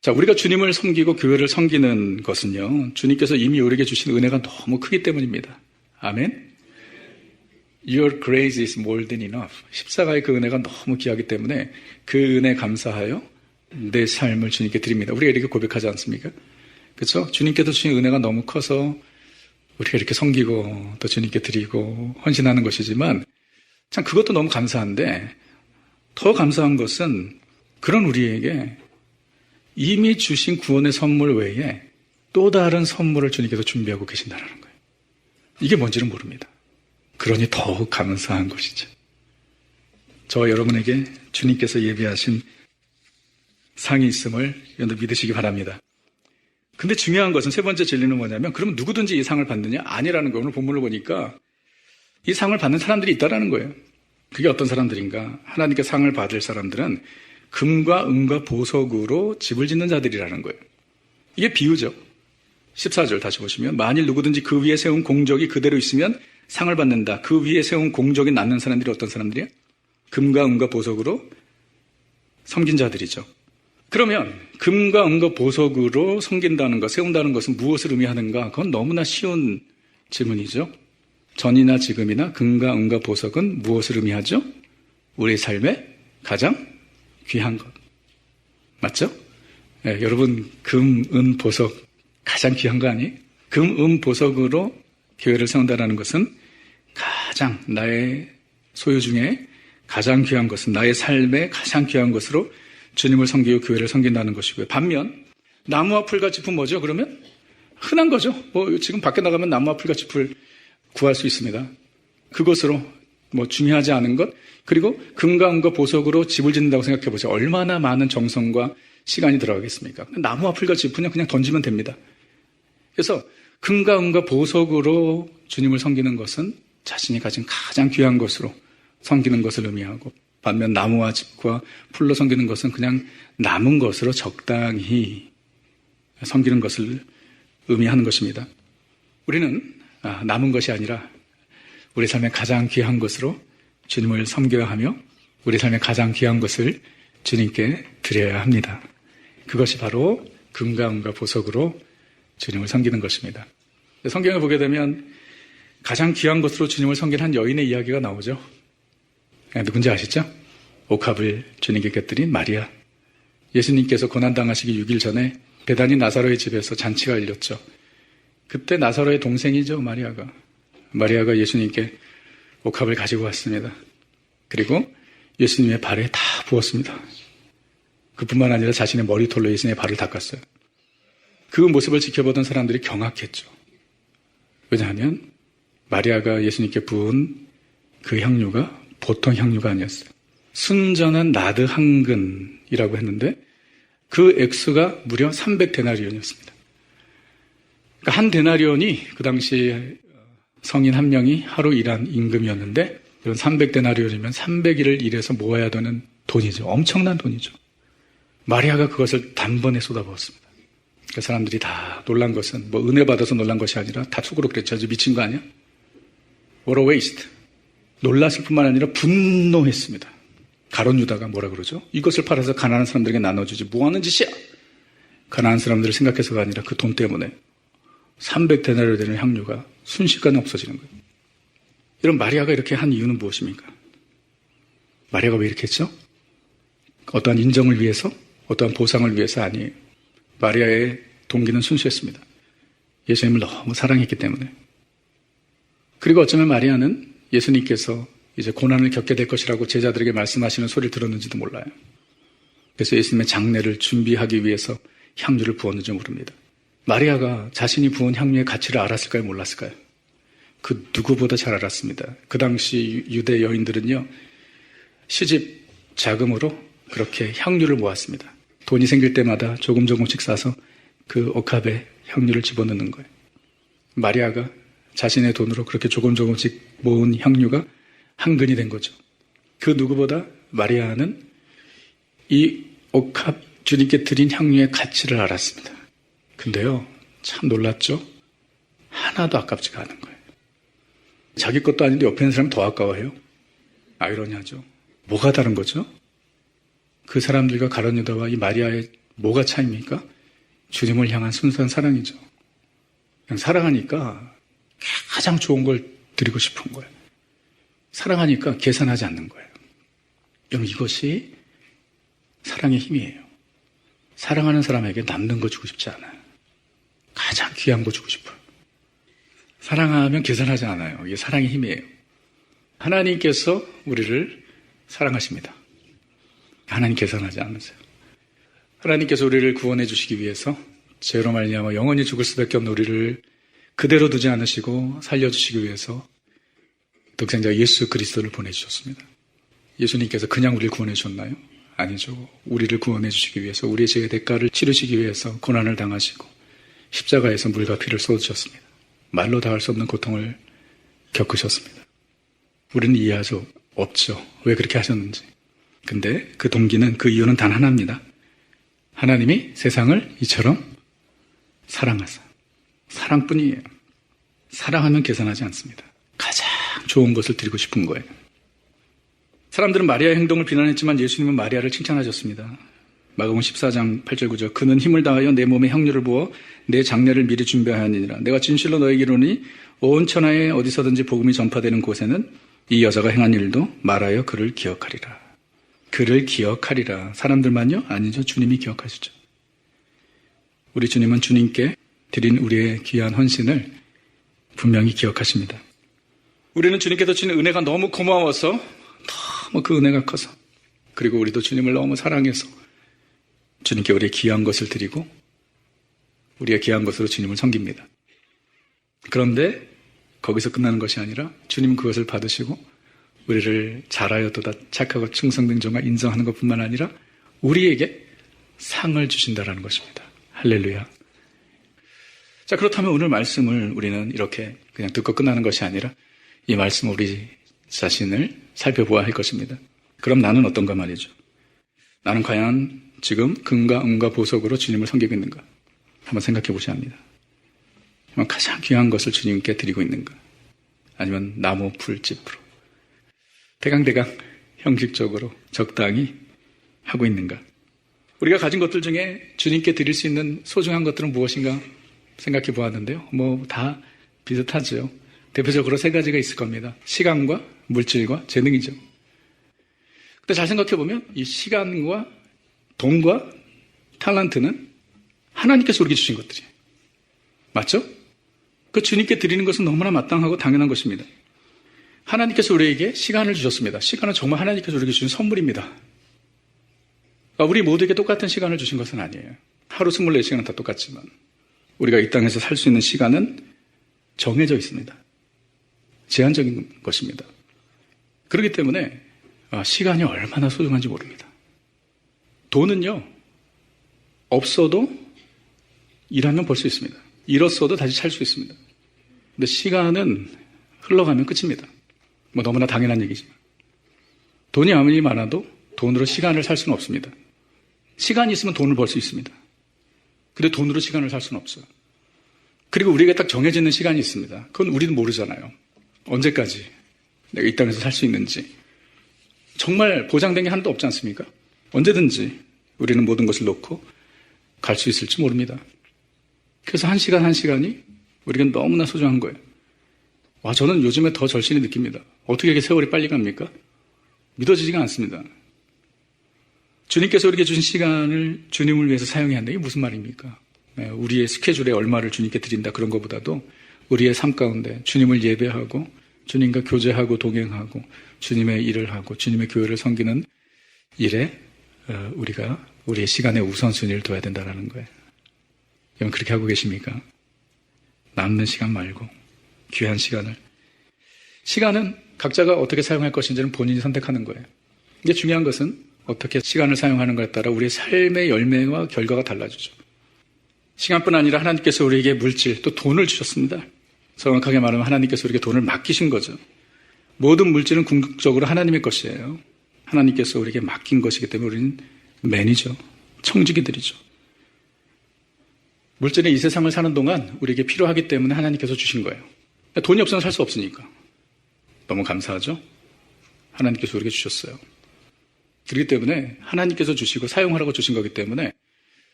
자, 우리가 주님을 섬기고 교회를 섬기는 것은요, 주님께서 이미 우리에게 주신 은혜가 너무 크기 때문입니다. 아멘. Your grace is more than enough. 십자가의 그 은혜가 너무 귀하기 때문에 그 은혜 감사하여 내 삶을 주님께 드립니다. 우리가 이렇게 고백하지 않습니까? 그렇죠? 주님께서 주신 은혜가 너무 커서 우리가 이렇게 섬기고 또 주님께 드리고 헌신하는 것이지만 참 그것도 너무 감사한데 더 감사한 것은 그런 우리에게 이미 주신 구원의 선물 외에 또 다른 선물을 주님께서 준비하고 계신다는 거예요. 이게 뭔지는 모릅니다. 그러니 더욱 감사한 것이죠. 저와 여러분에게 주님께서 예비하신 상이 있음을 여러분 믿으시기 바랍니다. 근데 중요한 것은 세 번째 진리는 뭐냐면 그러면 누구든지 이 상을 받느냐? 아니라는 거예요. 오늘 본문을 보니까 이 상을 받는 사람들이 있다라는 거예요. 그게 어떤 사람들인가? 하나님께 상을 받을 사람들은 금과 은과 보석으로 집을 짓는 자들이라는 거예요. 이게 비유죠. 14절 다시 보시면 만일 누구든지 그 위에 세운 공적이 그대로 있으면 상을 받는다. 그 위에 세운 공적이 낳는 사람들이 어떤 사람들이야? 금과 은과 보석으로 섬긴 자들이죠. 그러면 금과 은과 보석으로 섬긴다는 것, 세운다는 것은 무엇을 의미하는가? 그건 너무나 쉬운 질문이죠. 전이나 지금이나 금과 은과 보석은 무엇을 의미하죠? 우리 삶의 가장 귀한 것. 맞죠? 네, 여러분 금, 은, 보석 가장 귀한 거 아니에요? 금, 은, 보석으로 교회를 세운다는 것은 가장 나의 소유 중에 가장 귀한 것은 나의 삶의 가장 귀한 것으로 주님을 섬기고 교회를 섬긴다는 것이고요. 반면 나무와 풀과 짚은 뭐죠? 그러면 흔한 거죠. 지금 밖에 나가면 나무와 풀과 짚을 구할 수 있습니다. 그것으로 중요하지 않은 것, 그리고 금과 은과 보석으로 집을 짓는다고 생각해 보세요. 얼마나 많은 정성과 시간이 들어가겠습니까? 나무와 풀과 짚은 그냥 던지면 됩니다. 그래서 금과 은과 보석으로 주님을 섬기는 것은 자신이 가진 가장 귀한 것으로 섬기는 것을 의미하고, 반면 나무와 짚과 풀로 섬기는 것은 그냥 남은 것으로 적당히 섬기는 것을 의미하는 것입니다. 우리는 남은 것이 아니라 우리 삶의 가장 귀한 것으로 주님을 섬겨야 하며 우리 삶의 가장 귀한 것을 주님께 드려야 합니다. 그것이 바로 금과 은과 보석으로 주님을 섬기는 것입니다. 성경을 보게 되면 가장 귀한 것으로 주님을 섬긴 한 여인의 이야기가 나오죠. 누군지 아시죠? 옥합을 주님께 곁들인 마리아. 예수님께서 고난당하시기 6일 전에 베다니 나사로의 집에서 잔치가 열렸죠. 그때 나사로의 동생이죠, 마리아가. 마리아가 예수님께 옥합을 가지고 왔습니다. 그리고 예수님의 발에 다 부었습니다. 그뿐만 아니라 자신의 머리털로 예수님의 발을 닦았어요. 그 모습을 지켜보던 사람들이 경악했죠. 왜냐하면 마리아가 예수님께 부은 그 향유가 보통 향유가 아니었어요. 순전한 나드 한 근이라고 했는데 그 액수가 무려 300데나리온이었습니다. 그러니까 한 데나리온이 그 당시 성인 한 명이 하루 일한 임금이었는데, 이런 300데나리온이면 300일을 일해서 모아야 되는 돈이죠. 엄청난 돈이죠. 마리아가 그것을 단번에 쏟아부었습니다. 그 사람들이 다 놀란 것은 은혜 받아서 놀란 것이 아니라 다 속으로 그랬죠. 미친 거 아니야? What a waste. 놀랐을 뿐만 아니라 분노했습니다. 가룟 유다가 뭐라 그러죠? 이것을 팔아서 가난한 사람들에게 나눠주지 뭐 하는 짓이야? 가난한 사람들을 생각해서가 아니라 그 돈 때문에 300데나리온 되는 향유가 순식간에 없어지는 거예요. 이런 마리아가 이렇게 한 이유는 무엇입니까? 마리아가 왜 이렇게 했죠? 어떠한 인정을 위해서, 어떠한 보상을 위해서 아니에요. 마리아의 동기는 순수했습니다. 예수님을 너무 사랑했기 때문에. 그리고 어쩌면 마리아는 예수님께서 이제 고난을 겪게 될 것이라고 제자들에게 말씀하시는 소리를 들었는지도 몰라요. 그래서 예수님의 장례를 준비하기 위해서 향유를 부었는지 모릅니다. 마리아가 자신이 부은 향유의 가치를 알았을까요? 몰랐을까요? 그 누구보다 잘 알았습니다. 그 당시 유대 여인들은요, 시집 자금으로 그렇게 향유를 모았습니다. 돈이 생길 때마다 조금씩 싸서 그 옥합에 향유를 집어넣는 거예요. 마리아가 자신의 돈으로 그렇게 조금씩 모은 향유가 한 근이 된 거죠. 그 누구보다 마리아는 이 옥합 주님께 드린 향유의 가치를 알았습니다. 근데요, 참 놀랐죠? 하나도 아깝지가 않은 거예요. 자기 것도 아닌데 옆에 있는 사람이 더 아까워해요. 아이러니하죠. 뭐가 다른 거죠? 그 사람들과 가룟 유다와 이 마리아의 뭐가 차이입니까? 주님을 향한 순수한 사랑이죠. 그냥 사랑하니까 가장 좋은 걸 드리고 싶은 거예요. 사랑하니까 계산하지 않는 거예요. 여러분, 이것이 사랑의 힘이에요. 사랑하는 사람에게 남는 거 주고 싶지 않아요. 가장 귀한 거 주고 싶어요. 사랑하면 계산하지 않아요. 이게 사랑의 힘이에요. 하나님께서 우리를 사랑하십니다. 하나님 계산하지 않으세요. 하나님께서 우리를 구원해 주시기 위해서 죄로 말미암아 영원히 죽을 수밖에 없는 우리를 그대로 두지 않으시고 살려주시기 위해서 독생자 예수 그리스도를 보내주셨습니다. 예수님께서 그냥 우리를 구원해 주셨나요? 아니죠. 우리를 구원해 주시기 위해서, 우리의 죄의 대가를 치르시기 위해서 고난을 당하시고 십자가에서 물과 피를 쏟으셨습니다. 말로 다 할 수 없는 고통을 겪으셨습니다. 우리는 이해할 수 없죠. 왜 그렇게 하셨는지. 근데 그 동기는, 그 이유는 단 하나입니다. 하나님이 세상을 이처럼 사랑하사. 사랑뿐이에요. 사랑하면 계산하지 않습니다. 가장 좋은 것을 드리고 싶은 거예요. 사람들은 마리아의 행동을 비난했지만 예수님은 마리아를 칭찬하셨습니다. 마가복음 14장 8절 9절 그는 힘을 다하여 내 몸에 향유를 부어 내 장례를 미리 준비하였느니라. 내가 진실로 너에게 이르노니 온 천하에 어디서든지 복음이 전파되는 곳에는 이 여자가 행한 일도 말하여 그를 기억하리라. 그를 기억하리라. 사람들만요? 아니죠. 주님이 기억하시죠. 우리 주님은 주님께 드린 우리의 귀한 헌신을 분명히 기억하십니다. 우리는 주님께서 주신 은혜가 너무 고마워서 너무 그 은혜가 커서 그리고 우리도 주님을 너무 사랑해서 주님께 우리의 귀한 것을 드리고 우리의 귀한 것으로 주님을 섬깁니다. 그런데 거기서 끝나는 것이 아니라 주님은 그것을 받으시고 우리를 잘하였도다 착하고 충성된 종아 인정하는 것뿐만 아니라 우리에게 상을 주신다라는 것입니다. 할렐루야. 자, 그렇다면 오늘 말씀을 우리는 이렇게 그냥 듣고 끝나는 것이 아니라 이 말씀 우리 자신을 살펴보아야 할 것입니다. 그럼 나는 어떤가 말이죠. 나는 과연 지금 금과 은과 보석으로 주님을 섬기고 있는가? 한번 생각해 보셔야 합니다. 가장 귀한 것을 주님께 드리고 있는가? 아니면 나무 풀집으로 대강대강 형식적으로 적당히 하고 있는가? 우리가 가진 것들 중에 주님께 드릴 수 있는 소중한 것들은 무엇인가 생각해 보았는데요. 다 비슷하죠. 대표적으로 3가지가 있을 겁니다. 시간과 물질과 재능이죠. 근데 잘 생각해 보면 이 시간과 돈과 탤런트는 하나님께서 우리에게 주신 것들이에요. 맞죠? 그 주님께 드리는 것은 너무나 마땅하고 당연한 것입니다. 하나님께서 우리에게 시간을 주셨습니다. 시간은 정말 하나님께서 우리에게 주신 선물입니다. 우리 모두에게 똑같은 시간을 주신 것은 아니에요. 하루 24시간은 다 똑같지만 우리가 이 땅에서 살 수 있는 시간은 정해져 있습니다. 제한적인 것입니다. 그렇기 때문에 시간이 얼마나 소중한지 모릅니다. 돈은요, 없어도 일하면 벌 수 있습니다. 잃었어도 다시 살 수 있습니다. 근데 시간은 흘러가면 끝입니다. 너무나 당연한 얘기지만. 돈이 아무리 많아도 돈으로 시간을 살 수는 없습니다. 시간이 있으면 돈을 벌 수 있습니다. 근데 돈으로 시간을 살 수는 없어요. 그리고 우리에게 딱 정해져 있는 시간이 있습니다. 그건 우리는 모르잖아요. 언제까지 내가 이 땅에서 살 수 있는지. 정말 보장된 게 하나도 없지 않습니까? 언제든지 우리는 모든 것을 놓고 갈 수 있을지 모릅니다. 그래서 한 시간 한 시간이 우리에겐 너무나 소중한 거예요. 저는 요즘에 더 절실히 느낍니다. 어떻게 이렇게 세월이 빨리 갑니까? 믿어지지가 않습니다. 주님께서 우리에게 주신 시간을 주님을 위해서 사용해야 한다. 이게 무슨 말입니까? 우리의 스케줄에 얼마를 주님께 드린다 그런 것보다도 우리의 삶 가운데 주님을 예배하고 주님과 교제하고 동행하고 주님의 일을 하고 주님의 교회를 섬기는 일에 우리가 우리의 시간에 우선순위를 둬야 된다는 거예요. 여러분 그렇게 하고 계십니까? 남는 시간 말고 귀한 시간을. 시간은 각자가 어떻게 사용할 것인지는 본인이 선택하는 거예요. 이게 중요한 것은 어떻게 시간을 사용하는가에 따라 우리의 삶의 열매와 결과가 달라지죠. 시간뿐 아니라 하나님께서 우리에게 물질 또 돈을 주셨습니다. 정확하게 말하면 하나님께서 우리에게 돈을 맡기신 거죠. 모든 물질은 궁극적으로 하나님의 것이에요. 하나님께서 우리에게 맡긴 것이기 때문에 우리는 매니저, 청지기들이죠. 물질은 이 세상을 사는 동안 우리에게 필요하기 때문에 하나님께서 주신 거예요. 돈이 없으면 살 수 없으니까. 너무 감사하죠? 하나님께서 우리에게 주셨어요. 그렇기 때문에 하나님께서 주시고 사용하라고 주신 거기 때문에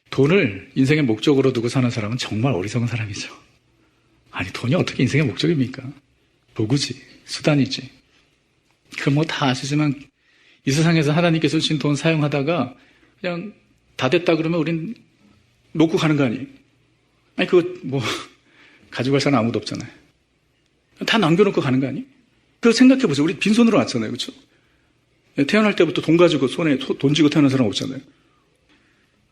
돈을 인생의 목적으로 두고 사는 사람은 정말 어리석은 사람이죠. 아니 돈이 어떻게 인생의 목적입니까? 도구지, 수단이지. 그럼 다 아시지만 이 세상에서 하나님께서 주신 돈 사용하다가 그냥 다 됐다 그러면 우린 놓고 가는 거 아니에요? 아니 그거 가지고 갈 사람 아무도 없잖아요. 다 남겨놓고 가는 거 아니에요? 그거 생각해 보세요. 우리 빈손으로 왔잖아요. 그렇죠? 태어날 때부터 돈 가지고 손에 돈 쥐고 태어난 사람 없잖아요.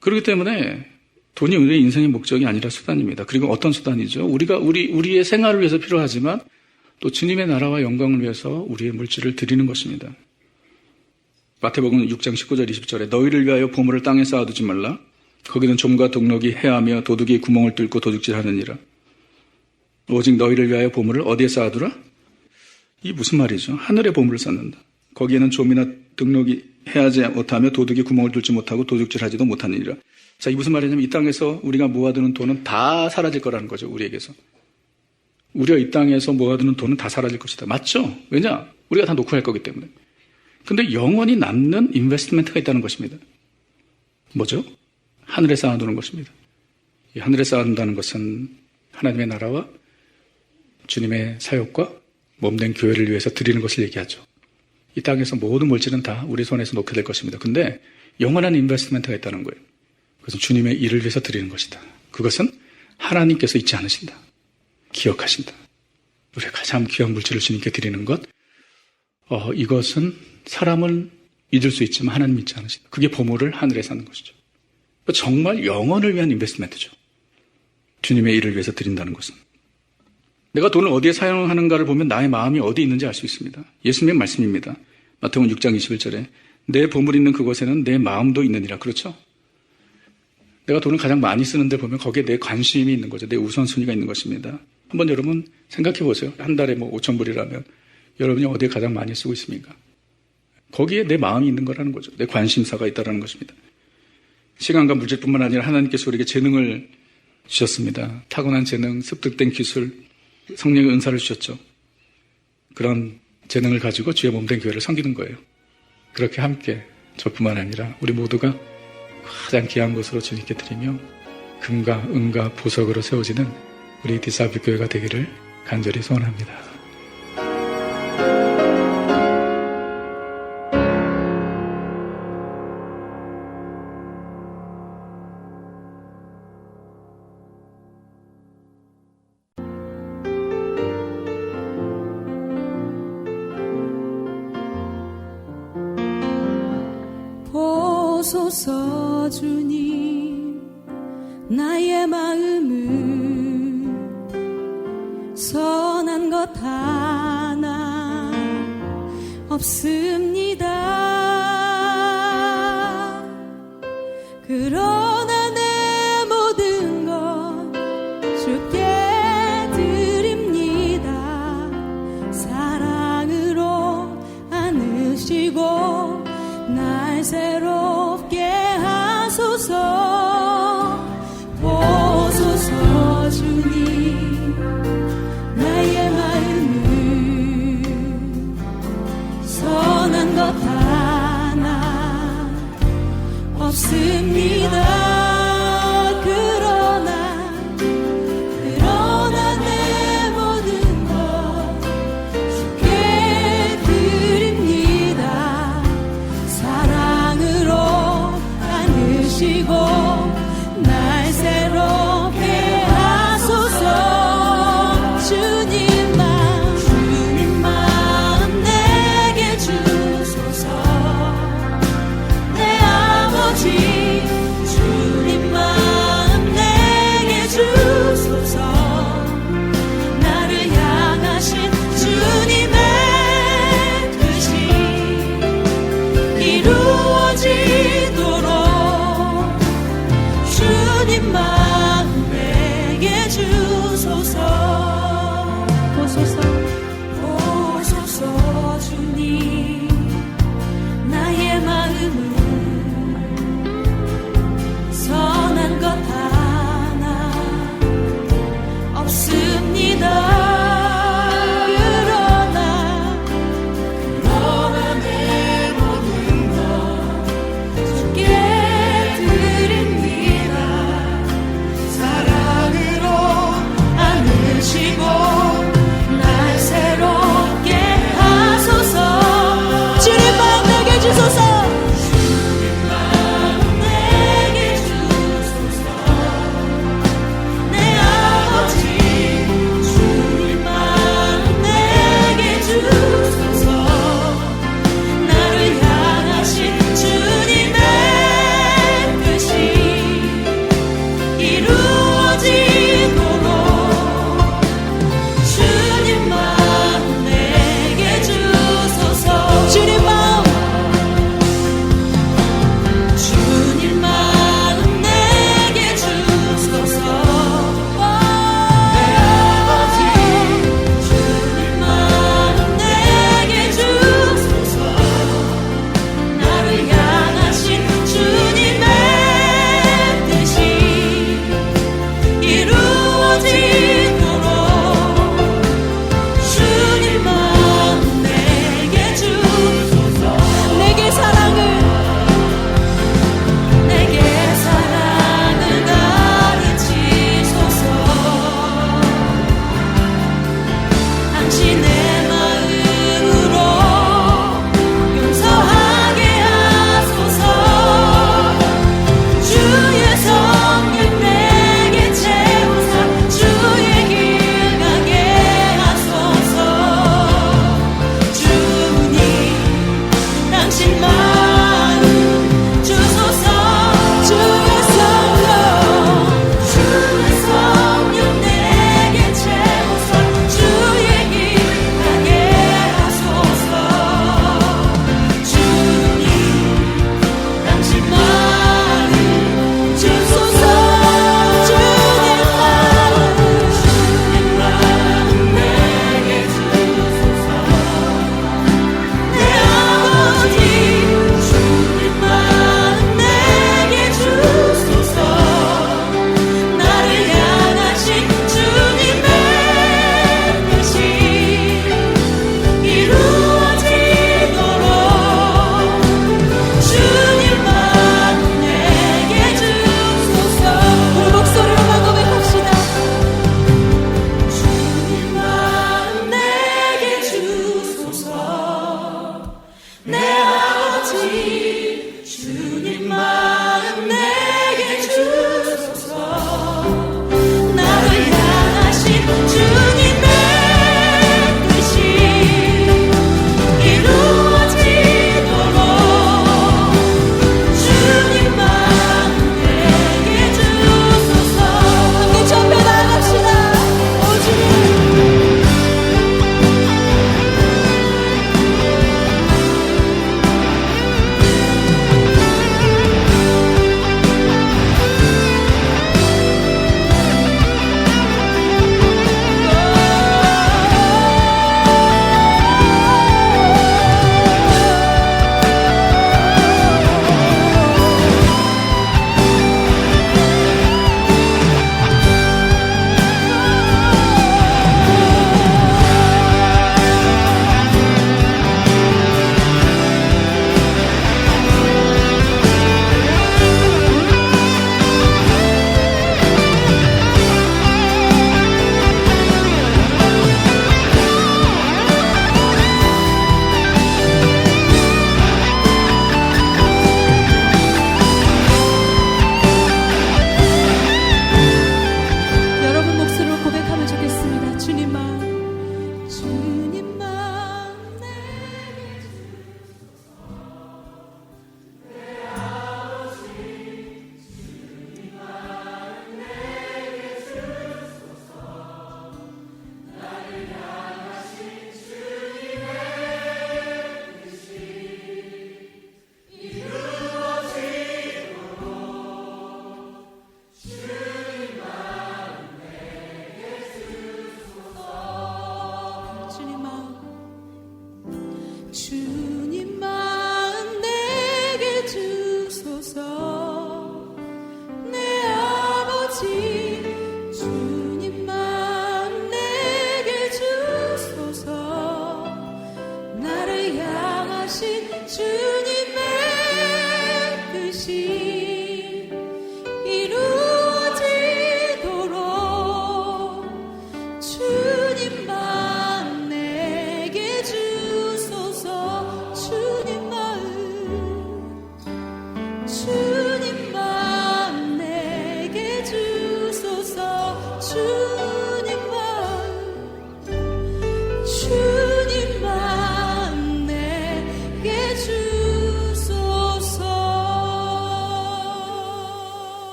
그렇기 때문에 돈이 우리의 인생의 목적이 아니라 수단입니다. 그리고 어떤 수단이죠? 우리의 생활을 위해서 필요하지만 또 주님의 나라와 영광을 위해서 우리의 물질을 드리는 것입니다. 마태복음 6장 19절 20절에 너희를 위하여 보물을 땅에 쌓아두지 말라. 거기는 좀과 동록이 해하며 도둑이 구멍을 뚫고 도둑질하느니라. 오직 너희를 위하여 보물을 어디에 쌓아두라? 이게 무슨 말이죠? 하늘에 보물을 쌓는다. 거기에는 좀이나 등록이 해하지 못하며 도둑이 구멍을 뚫지 못하고 도둑질하지도 못하느니라. 자, 이 무슨 말이냐면 이 땅에서 우리가 모아두는 돈은 다 사라질 거라는 거죠. 우리에게서. 우리가 이 땅에서 모아두는 돈은 다 사라질 것이다. 맞죠? 왜냐? 우리가 다 놓고 갈 거기 때문에. 근데 영원히 남는 인베스트먼트가 있다는 것입니다. 뭐죠? 하늘에 쌓아두는 것입니다. 이 하늘에 쌓아둔다는 것은 하나님의 나라와 주님의 사역과 몸된 교회를 위해서 드리는 것을 얘기하죠. 이 땅에서 모든 물질은 다 우리 손에서 놓게 될 것입니다. 근데 영원한 인베스트먼트가 있다는 거예요. 그것은 주님의 일을 위해서 드리는 것이다. 그것은 하나님께서 잊지 않으신다. 기억하신다. 우리가 가장 귀한 물질을 주님께 드리는 것, 이것은 사람은 잊을 수 있지만 하나님 잊지 않으신다. 그게 보물을 하늘에 사는 것이죠. 정말 영원을 위한 인베스트먼트죠. 주님의 일을 위해서 드린다는 것은. 내가 돈을 어디에 사용하는가를 보면 나의 마음이 어디 있는지 알 수 있습니다. 예수님의 말씀입니다. 마태복음 6장 21절에 내 보물 있는 그곳에는 내 마음도 있느니라. 그렇죠? 내가 돈을 가장 많이 쓰는데 보면 거기에 내 관심이 있는 거죠. 내 우선순위가 있는 것입니다. 한번 여러분 생각해 보세요. 한 달에 5,000불이라면 여러분이 어디에 가장 많이 쓰고 있습니까? 거기에 내 마음이 있는 거라는 거죠. 내 관심사가 있다는 것입니다. 시간과 물질뿐만 아니라 하나님께서 우리에게 재능을 주셨습니다. 타고난 재능, 습득된 기술, 성령의 은사를 주셨죠. 그런 재능을 가지고 주의 몸된 교회를 섬기는 거예요. 그렇게 함께 저뿐만 아니라 우리 모두가 가장 귀한 것으로 주님께 드리며 금과 은과 보석으로 세워지는 우리 디사블 교회가 되기를 간절히 소원합니다. 보소서 주님 나의 마음은 선한 것 하나 없습니다. 그러나 내 모든 것 주께 드립니다. 사랑으로 안으시고 날 새롭게 하소서. 보소서 주님 나의 마음은 선한 것 하나 없습니다. 그러나 내 모든 것 주께 드립니다. 사랑으로 안으시고 날 새롭게 하소서. 주님 마음 내게 주소서. 내 아버지 주님 마음 내게 주소서. 나를 향하신 주님의 뜻이 이루어지도록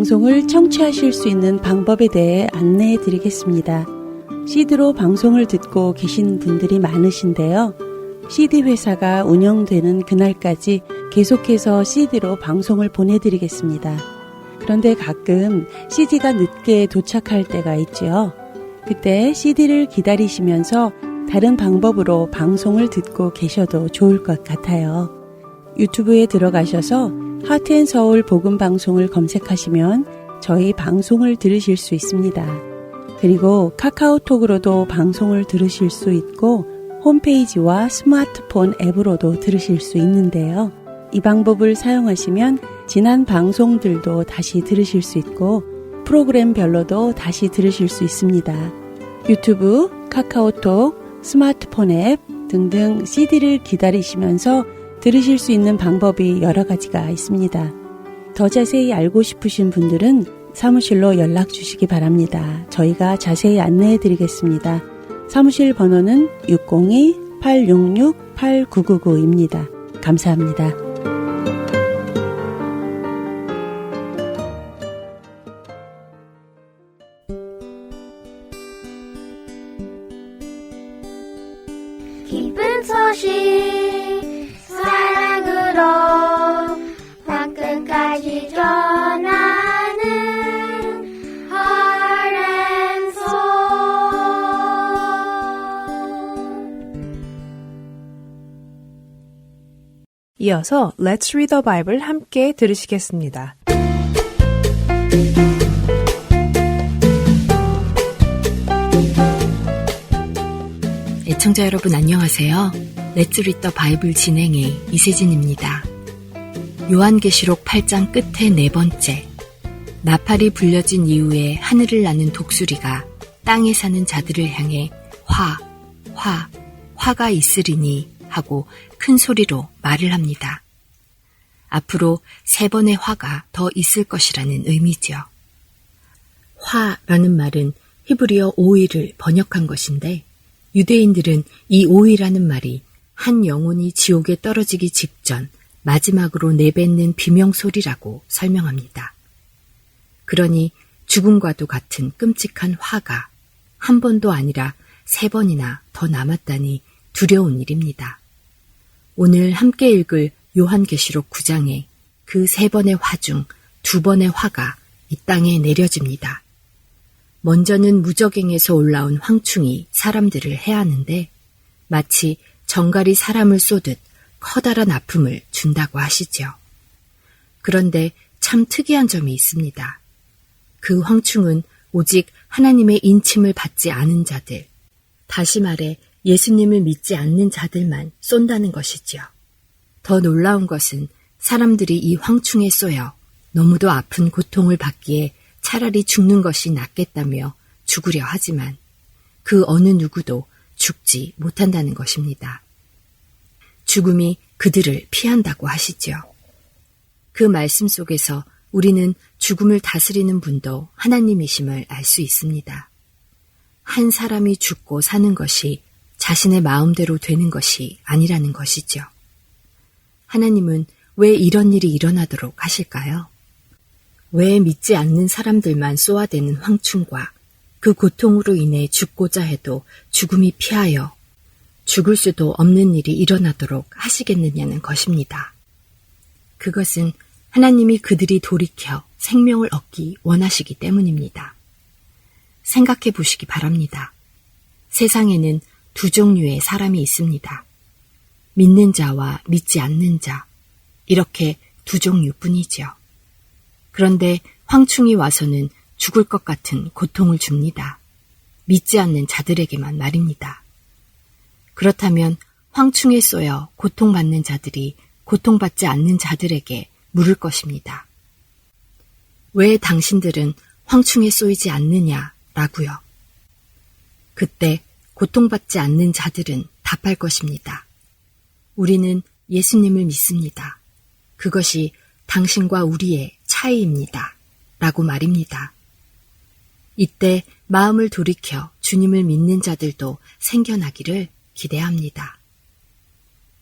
방송을 청취하실 수 있는 방법에 대해 안내해 드리겠습니다. CD로 방송을 듣고 계신 분들이 많으신데요. CD 회사가 운영되는 그날까지 계속해서 CD로 방송을 보내드리겠습니다. 그런데 가끔 CD가 늦게 도착할 때가 있죠. 그때 CD를 기다리시면서 다른 방법으로 방송을 듣고 계셔도 좋을 것 같아요. 유튜브에 들어가셔서 하트앤서울 복음방송을 검색하시면 저희 방송을 들으실 수 있습니다. 그리고 카카오톡으로도 방송을 들으실 수 있고 홈페이지와 스마트폰 앱으로도 들으실 수 있는데요. 이 방법을 사용하시면 지난 방송들도 다시 들으실 수 있고 프로그램별로도 다시 들으실 수 있습니다. 유튜브, 카카오톡, 스마트폰 앱 등등 CD를 기다리시면서 들으실 수 있는 방법이 여러 가지가 있습니다. 더 자세히 알고 싶으신 분들은 사무실로 연락 주시기 바랍니다. 저희가 자세히 안내해 드리겠습니다. 사무실 번호는 602-866-8999입니다. 감사합니다. 기쁜 소식 사랑으로 땅끝까지 전하는 아랜소. 이어서 Let's Read the Bible 함께 들으시겠습니다. 애청자 여러분 안녕하세요. Let's Read the Bible 진행의 이세진입니다. 요한계시록 8장 끝에 네 번째, 나팔이 불려진 이후에 하늘을 나는 독수리가 땅에 사는 자들을 향해 화가 있으리니 하고 큰 소리로 말을 합니다. 앞으로 3번의 화가 더 있을 것이라는 의미죠. 화라는 말은 히브리어 오일을 번역한 것인데 유대인들은 이 오이라는 말이 한 영혼이 지옥에 떨어지기 직전 마지막으로 내뱉는 비명소리라고 설명합니다. 그러니 죽음과도 같은 끔찍한 화가 한 번도 아니라 3번이나 더 남았다니 두려운 일입니다. 오늘 함께 읽을 요한계시록 9장에 그 3번의 화 중 2번의 화가 이 땅에 내려집니다. 먼저는 무저갱에서 올라온 황충이 사람들을 해하는데 마치 정갈이 사람을 쏘듯 커다란 아픔을 준다고 하시죠. 그런데 참 특이한 점이 있습니다. 그 황충은 오직 하나님의 인침을 받지 않은 자들, 다시 말해 예수님을 믿지 않는 자들만 쏜다는 것이지요. 더 놀라운 것은 사람들이 이 황충에 쏘여 너무도 아픈 고통을 받기에 차라리 죽는 것이 낫겠다며 죽으려 하지만 그 어느 누구도 죽지 못한다는 것입니다. 죽음이 그들을 피한다고 하시죠. 그 말씀 속에서 우리는 죽음을 다스리는 분도 하나님이심을 알 수 있습니다. 한 사람이 죽고 사는 것이 자신의 마음대로 되는 것이 아니라는 것이죠. 하나님은 왜 이런 일이 일어나도록 하실까요? 왜 믿지 않는 사람들만 쏘아대는 황충과 그 고통으로 인해 죽고자 해도 죽음이 피하여 죽을 수도 없는 일이 일어나도록 하시겠느냐는 것입니다. 그것은 하나님이 그들이 돌이켜 생명을 얻기 원하시기 때문입니다. 생각해 보시기 바랍니다. 세상에는 2 종류의 사람이 있습니다. 믿는 자와 믿지 않는 자, 이렇게 2 종류뿐이죠. 그런데 황충이 와서는 죽을 것 같은 고통을 줍니다. 믿지 않는 자들에게만 말입니다. 그렇다면 황충에 쏘여 고통받는 자들이 고통받지 않는 자들에게 물을 것입니다. 왜 당신들은 황충에 쏘이지 않느냐라고요. 그때 고통받지 않는 자들은 답할 것입니다. 우리는 예수님을 믿습니다. 그것이 당신과 우리의 차이입니다. 라고 말입니다. 이때 마음을 돌이켜 주님을 믿는 자들도 생겨나기를 기대합니다.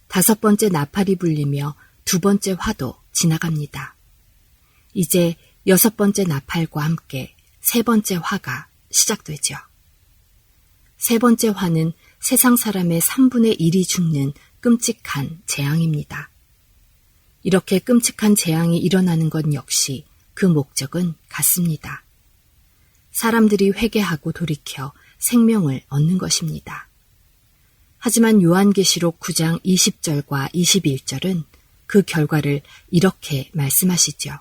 5번째 나팔이 불리며 2번째 화도 지나갑니다. 이제 6번째 나팔과 함께 3번째 화가 시작되죠. 3번째 화는 세상 사람의 3분의 1이 죽는 끔찍한 재앙입니다. 이렇게 끔찍한 재앙이 일어나는 것 역시 그 목적은 같습니다. 사람들이 회개하고 돌이켜 생명을 얻는 것입니다. 하지만 요한계시록 9장 20절과 21절은 그 결과를 이렇게 말씀하시죠.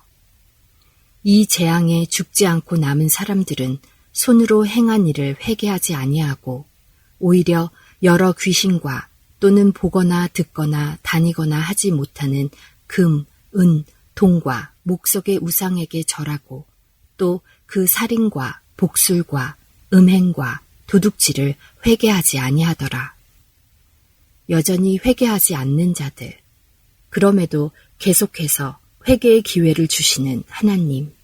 이 재앙에 죽지 않고 남은 사람들은 손으로 행한 일을 회개하지 아니하고 오히려 여러 귀신과 또는 보거나 듣거나 다니거나 하지 못하는 금, 은, 동과 목석의 우상에게 절하고 또 그 살인과 복술과 음행과 도둑질을 회개하지 아니하더라. 여전히 회개하지 않는 자들, 그럼에도 계속해서 회개의 기회를 주시는 하나님,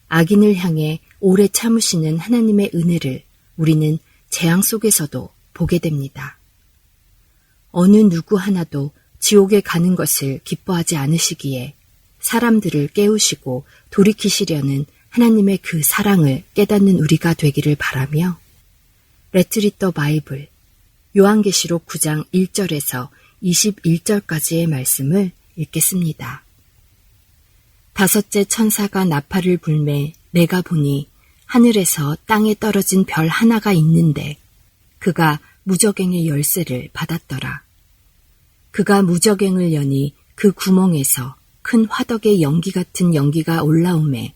악인을 향해 오래 참으시는 하나님의 은혜를 우리는 재앙 속에서도 보게 됩니다. 어느 누구 하나도 지옥에 가는 것을 기뻐하지 않으시기에 사람들을 깨우시고 돌이키시려는 하나님의 그 사랑을 깨닫는 우리가 되기를 바라며 Let's read the Bible, 요한계시록 9장 1절에서 21절까지의 말씀을 읽겠습니다. 다섯째 천사가 나팔을 불매 내가 보니 하늘에서 땅에 떨어진 별 하나가 있는데 그가 무저갱의 열쇠를 받았더라. 그가 무저갱을 여니 그 구멍에서 큰 화덕의 연기 같은 연기가 올라오매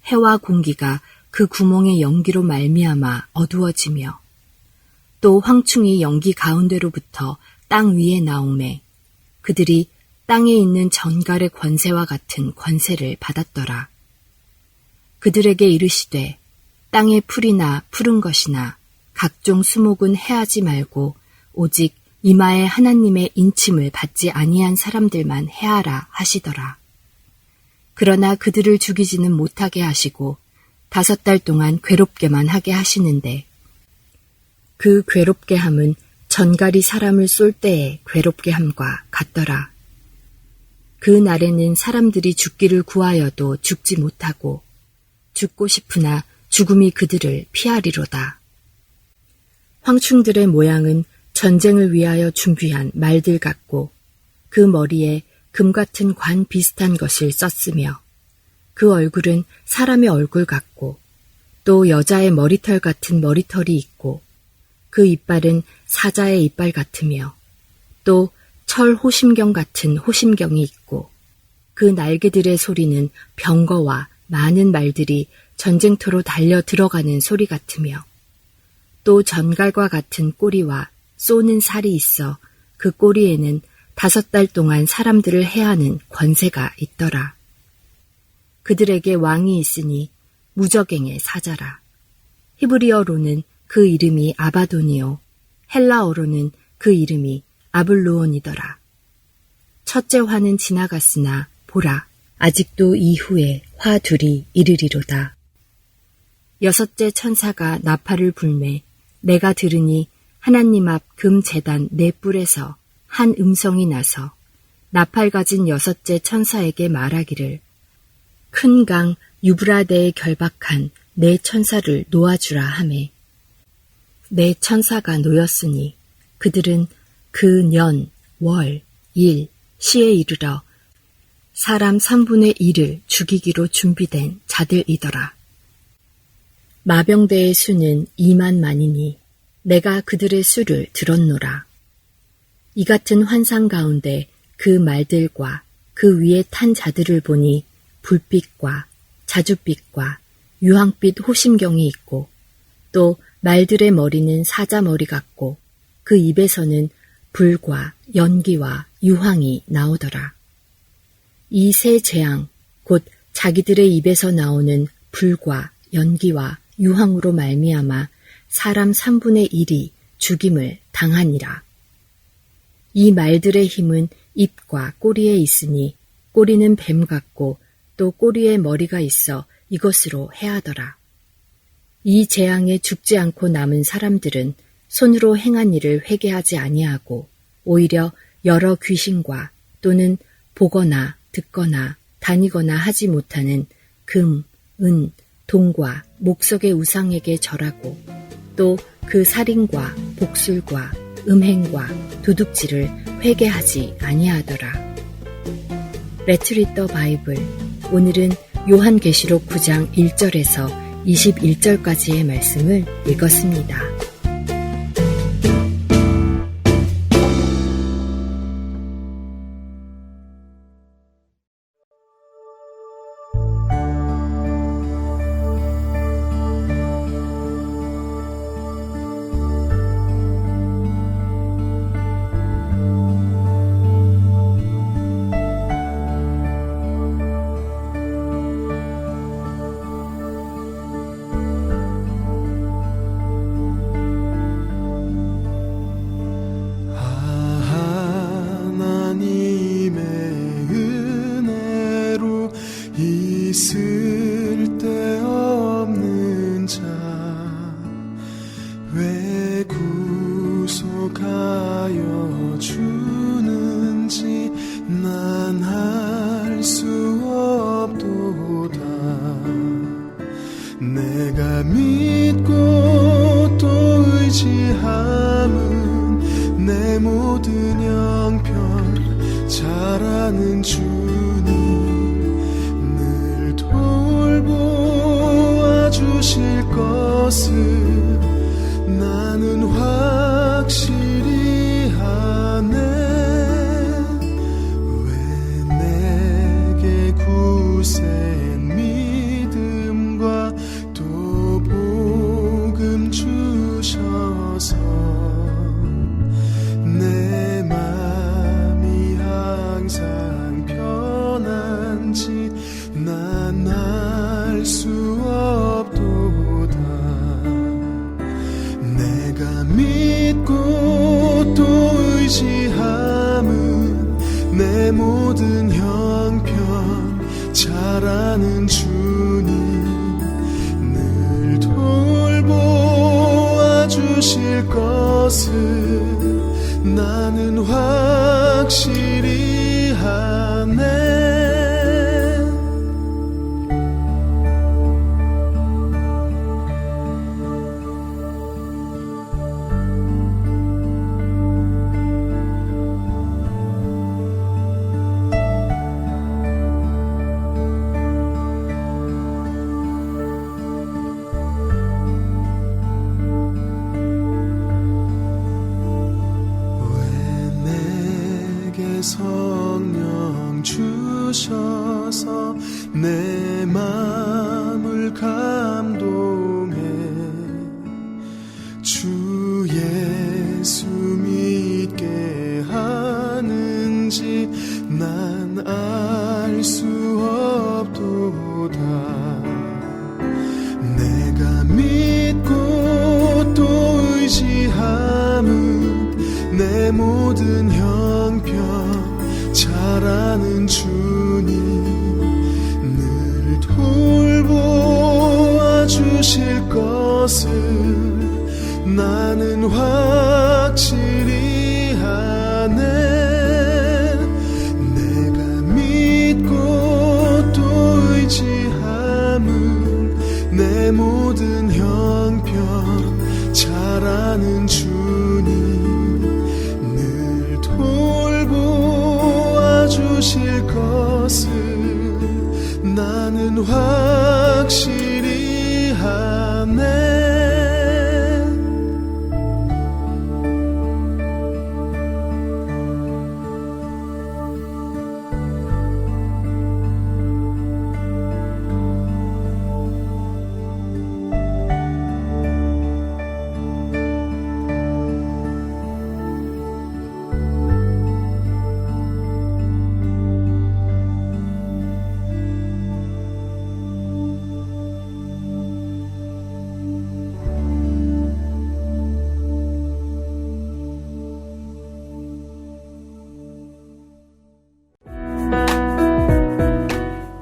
해와 공기가 그 구멍의 연기로 말미암아 어두워지며 또 황충이 연기 가운데로부터 땅 위에 나오매 그들이 땅에 있는 전갈의 권세와 같은 권세를 받았더라. 그들에게 이르시되 땅의 풀이나 푸른 것이나 각종 수목은 해하지 말고 오직 이마에 하나님의 인침을 받지 아니한 사람들만 해하라 하시더라. 그러나 그들을 죽이지는 못하게 하시고 5달 동안 괴롭게만 하게 하시는데 그 괴롭게 함은 전갈이 사람을 쏠 때에 괴롭게 함과 같더라. 그 날에는 사람들이 죽기를 구하여도 죽지 못하고 죽고 싶으나 죽음이 그들을 피하리로다. 황충들의 모양은 전쟁을 위하여 준비한 말들 같고 그 머리에 금 같은 관 비슷한 것을 썼으며 그 얼굴은 사람의 얼굴 같고 또 여자의 머리털 같은 머리털이 있고 그 이빨은 사자의 이빨 같으며 또 철 호심경 같은 호심경이 있고 그 날개들의 소리는 병거와 많은 말들이 전쟁터로 달려 들어가는 소리 같으며 또 전갈과 같은 꼬리와 쏘는 살이 있어 그 꼬리에는 5달 동안 사람들을 해하는 권세가 있더라. 그들에게 왕이 있으니 무저갱의 사자라. 히브리어로는 그 이름이 아바돈이요 헬라어로는 그 이름이 아블루온이더라. 첫째 화는 지나갔으나 보라, 아직도 이후에 화 둘이 이르리로다. 6째 천사가 나팔을 불매 내가 들으니 하나님 앞 금 제단 4뿔에서 한 음성이 나서 나팔 가진 6째 천사에게 말하기를 큰 강 유브라데에 결박한 4 천사를 놓아주라 하매 4 천사가 놓였으니 그들은 그 년, 월, 일, 시에 이르러 사람 3분의 1을 죽이기로 준비된 자들이더라. 마병대의 수는 2만 만이니 내가 그들의 수를 들었노라. 이 같은 환상 가운데 그 말들과 그 위에 탄 자들을 보니 불빛과 자줏빛과 유황빛 호심경이 있고 또 말들의 머리는 사자 머리 같고 그 입에서는 불과 연기와 유황이 나오더라. 이 세 재앙, 곧 자기들의 입에서 나오는 불과 연기와 유황으로 말미암아 사람 3분의 1이 죽임을 당하니라. 이 말들의 힘은 입과 꼬리에 있으니 꼬리는 뱀 같고 또 꼬리에 머리가 있어 이것으로 해하더라. 이 재앙에 죽지 않고 남은 사람들은 손으로 행한 일을 회개하지 아니하고 오히려 여러 귀신과 또는 보거나 듣거나 다니거나 하지 못하는 금, 은, 동과 목석의 우상에게 절하고 또 그 살인과 복술과 음행과 도둑질을 회개하지 아니하더라. Let's read the Bible. 오늘은 요한계시록 9장 1절에서 21절까지의 말씀을 읽었습니다. 성령 주셔서 내 마음을 감동해 주 예수 믿게 하는지 난 알 수 없도다. 내가 믿고 또 의지함은 내 모든 형편 잘 아는 주님 늘 돌보아 주실 것을 나는 확실히 아네. 내가 믿고 또 의지함은 내 모든 형편 잘 아는 주님 늘 돌보아 주실 것을 나는 확실히 아네.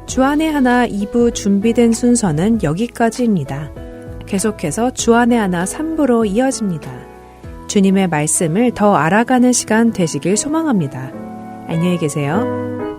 주안의 하나 2부 준비된 순서는 여기까지입니다. 계속해서 주안의 하나 3부로 이어집니다. 주님의 말씀을 더 알아가는 시간 되시길 소망합니다. 안녕히 계세요.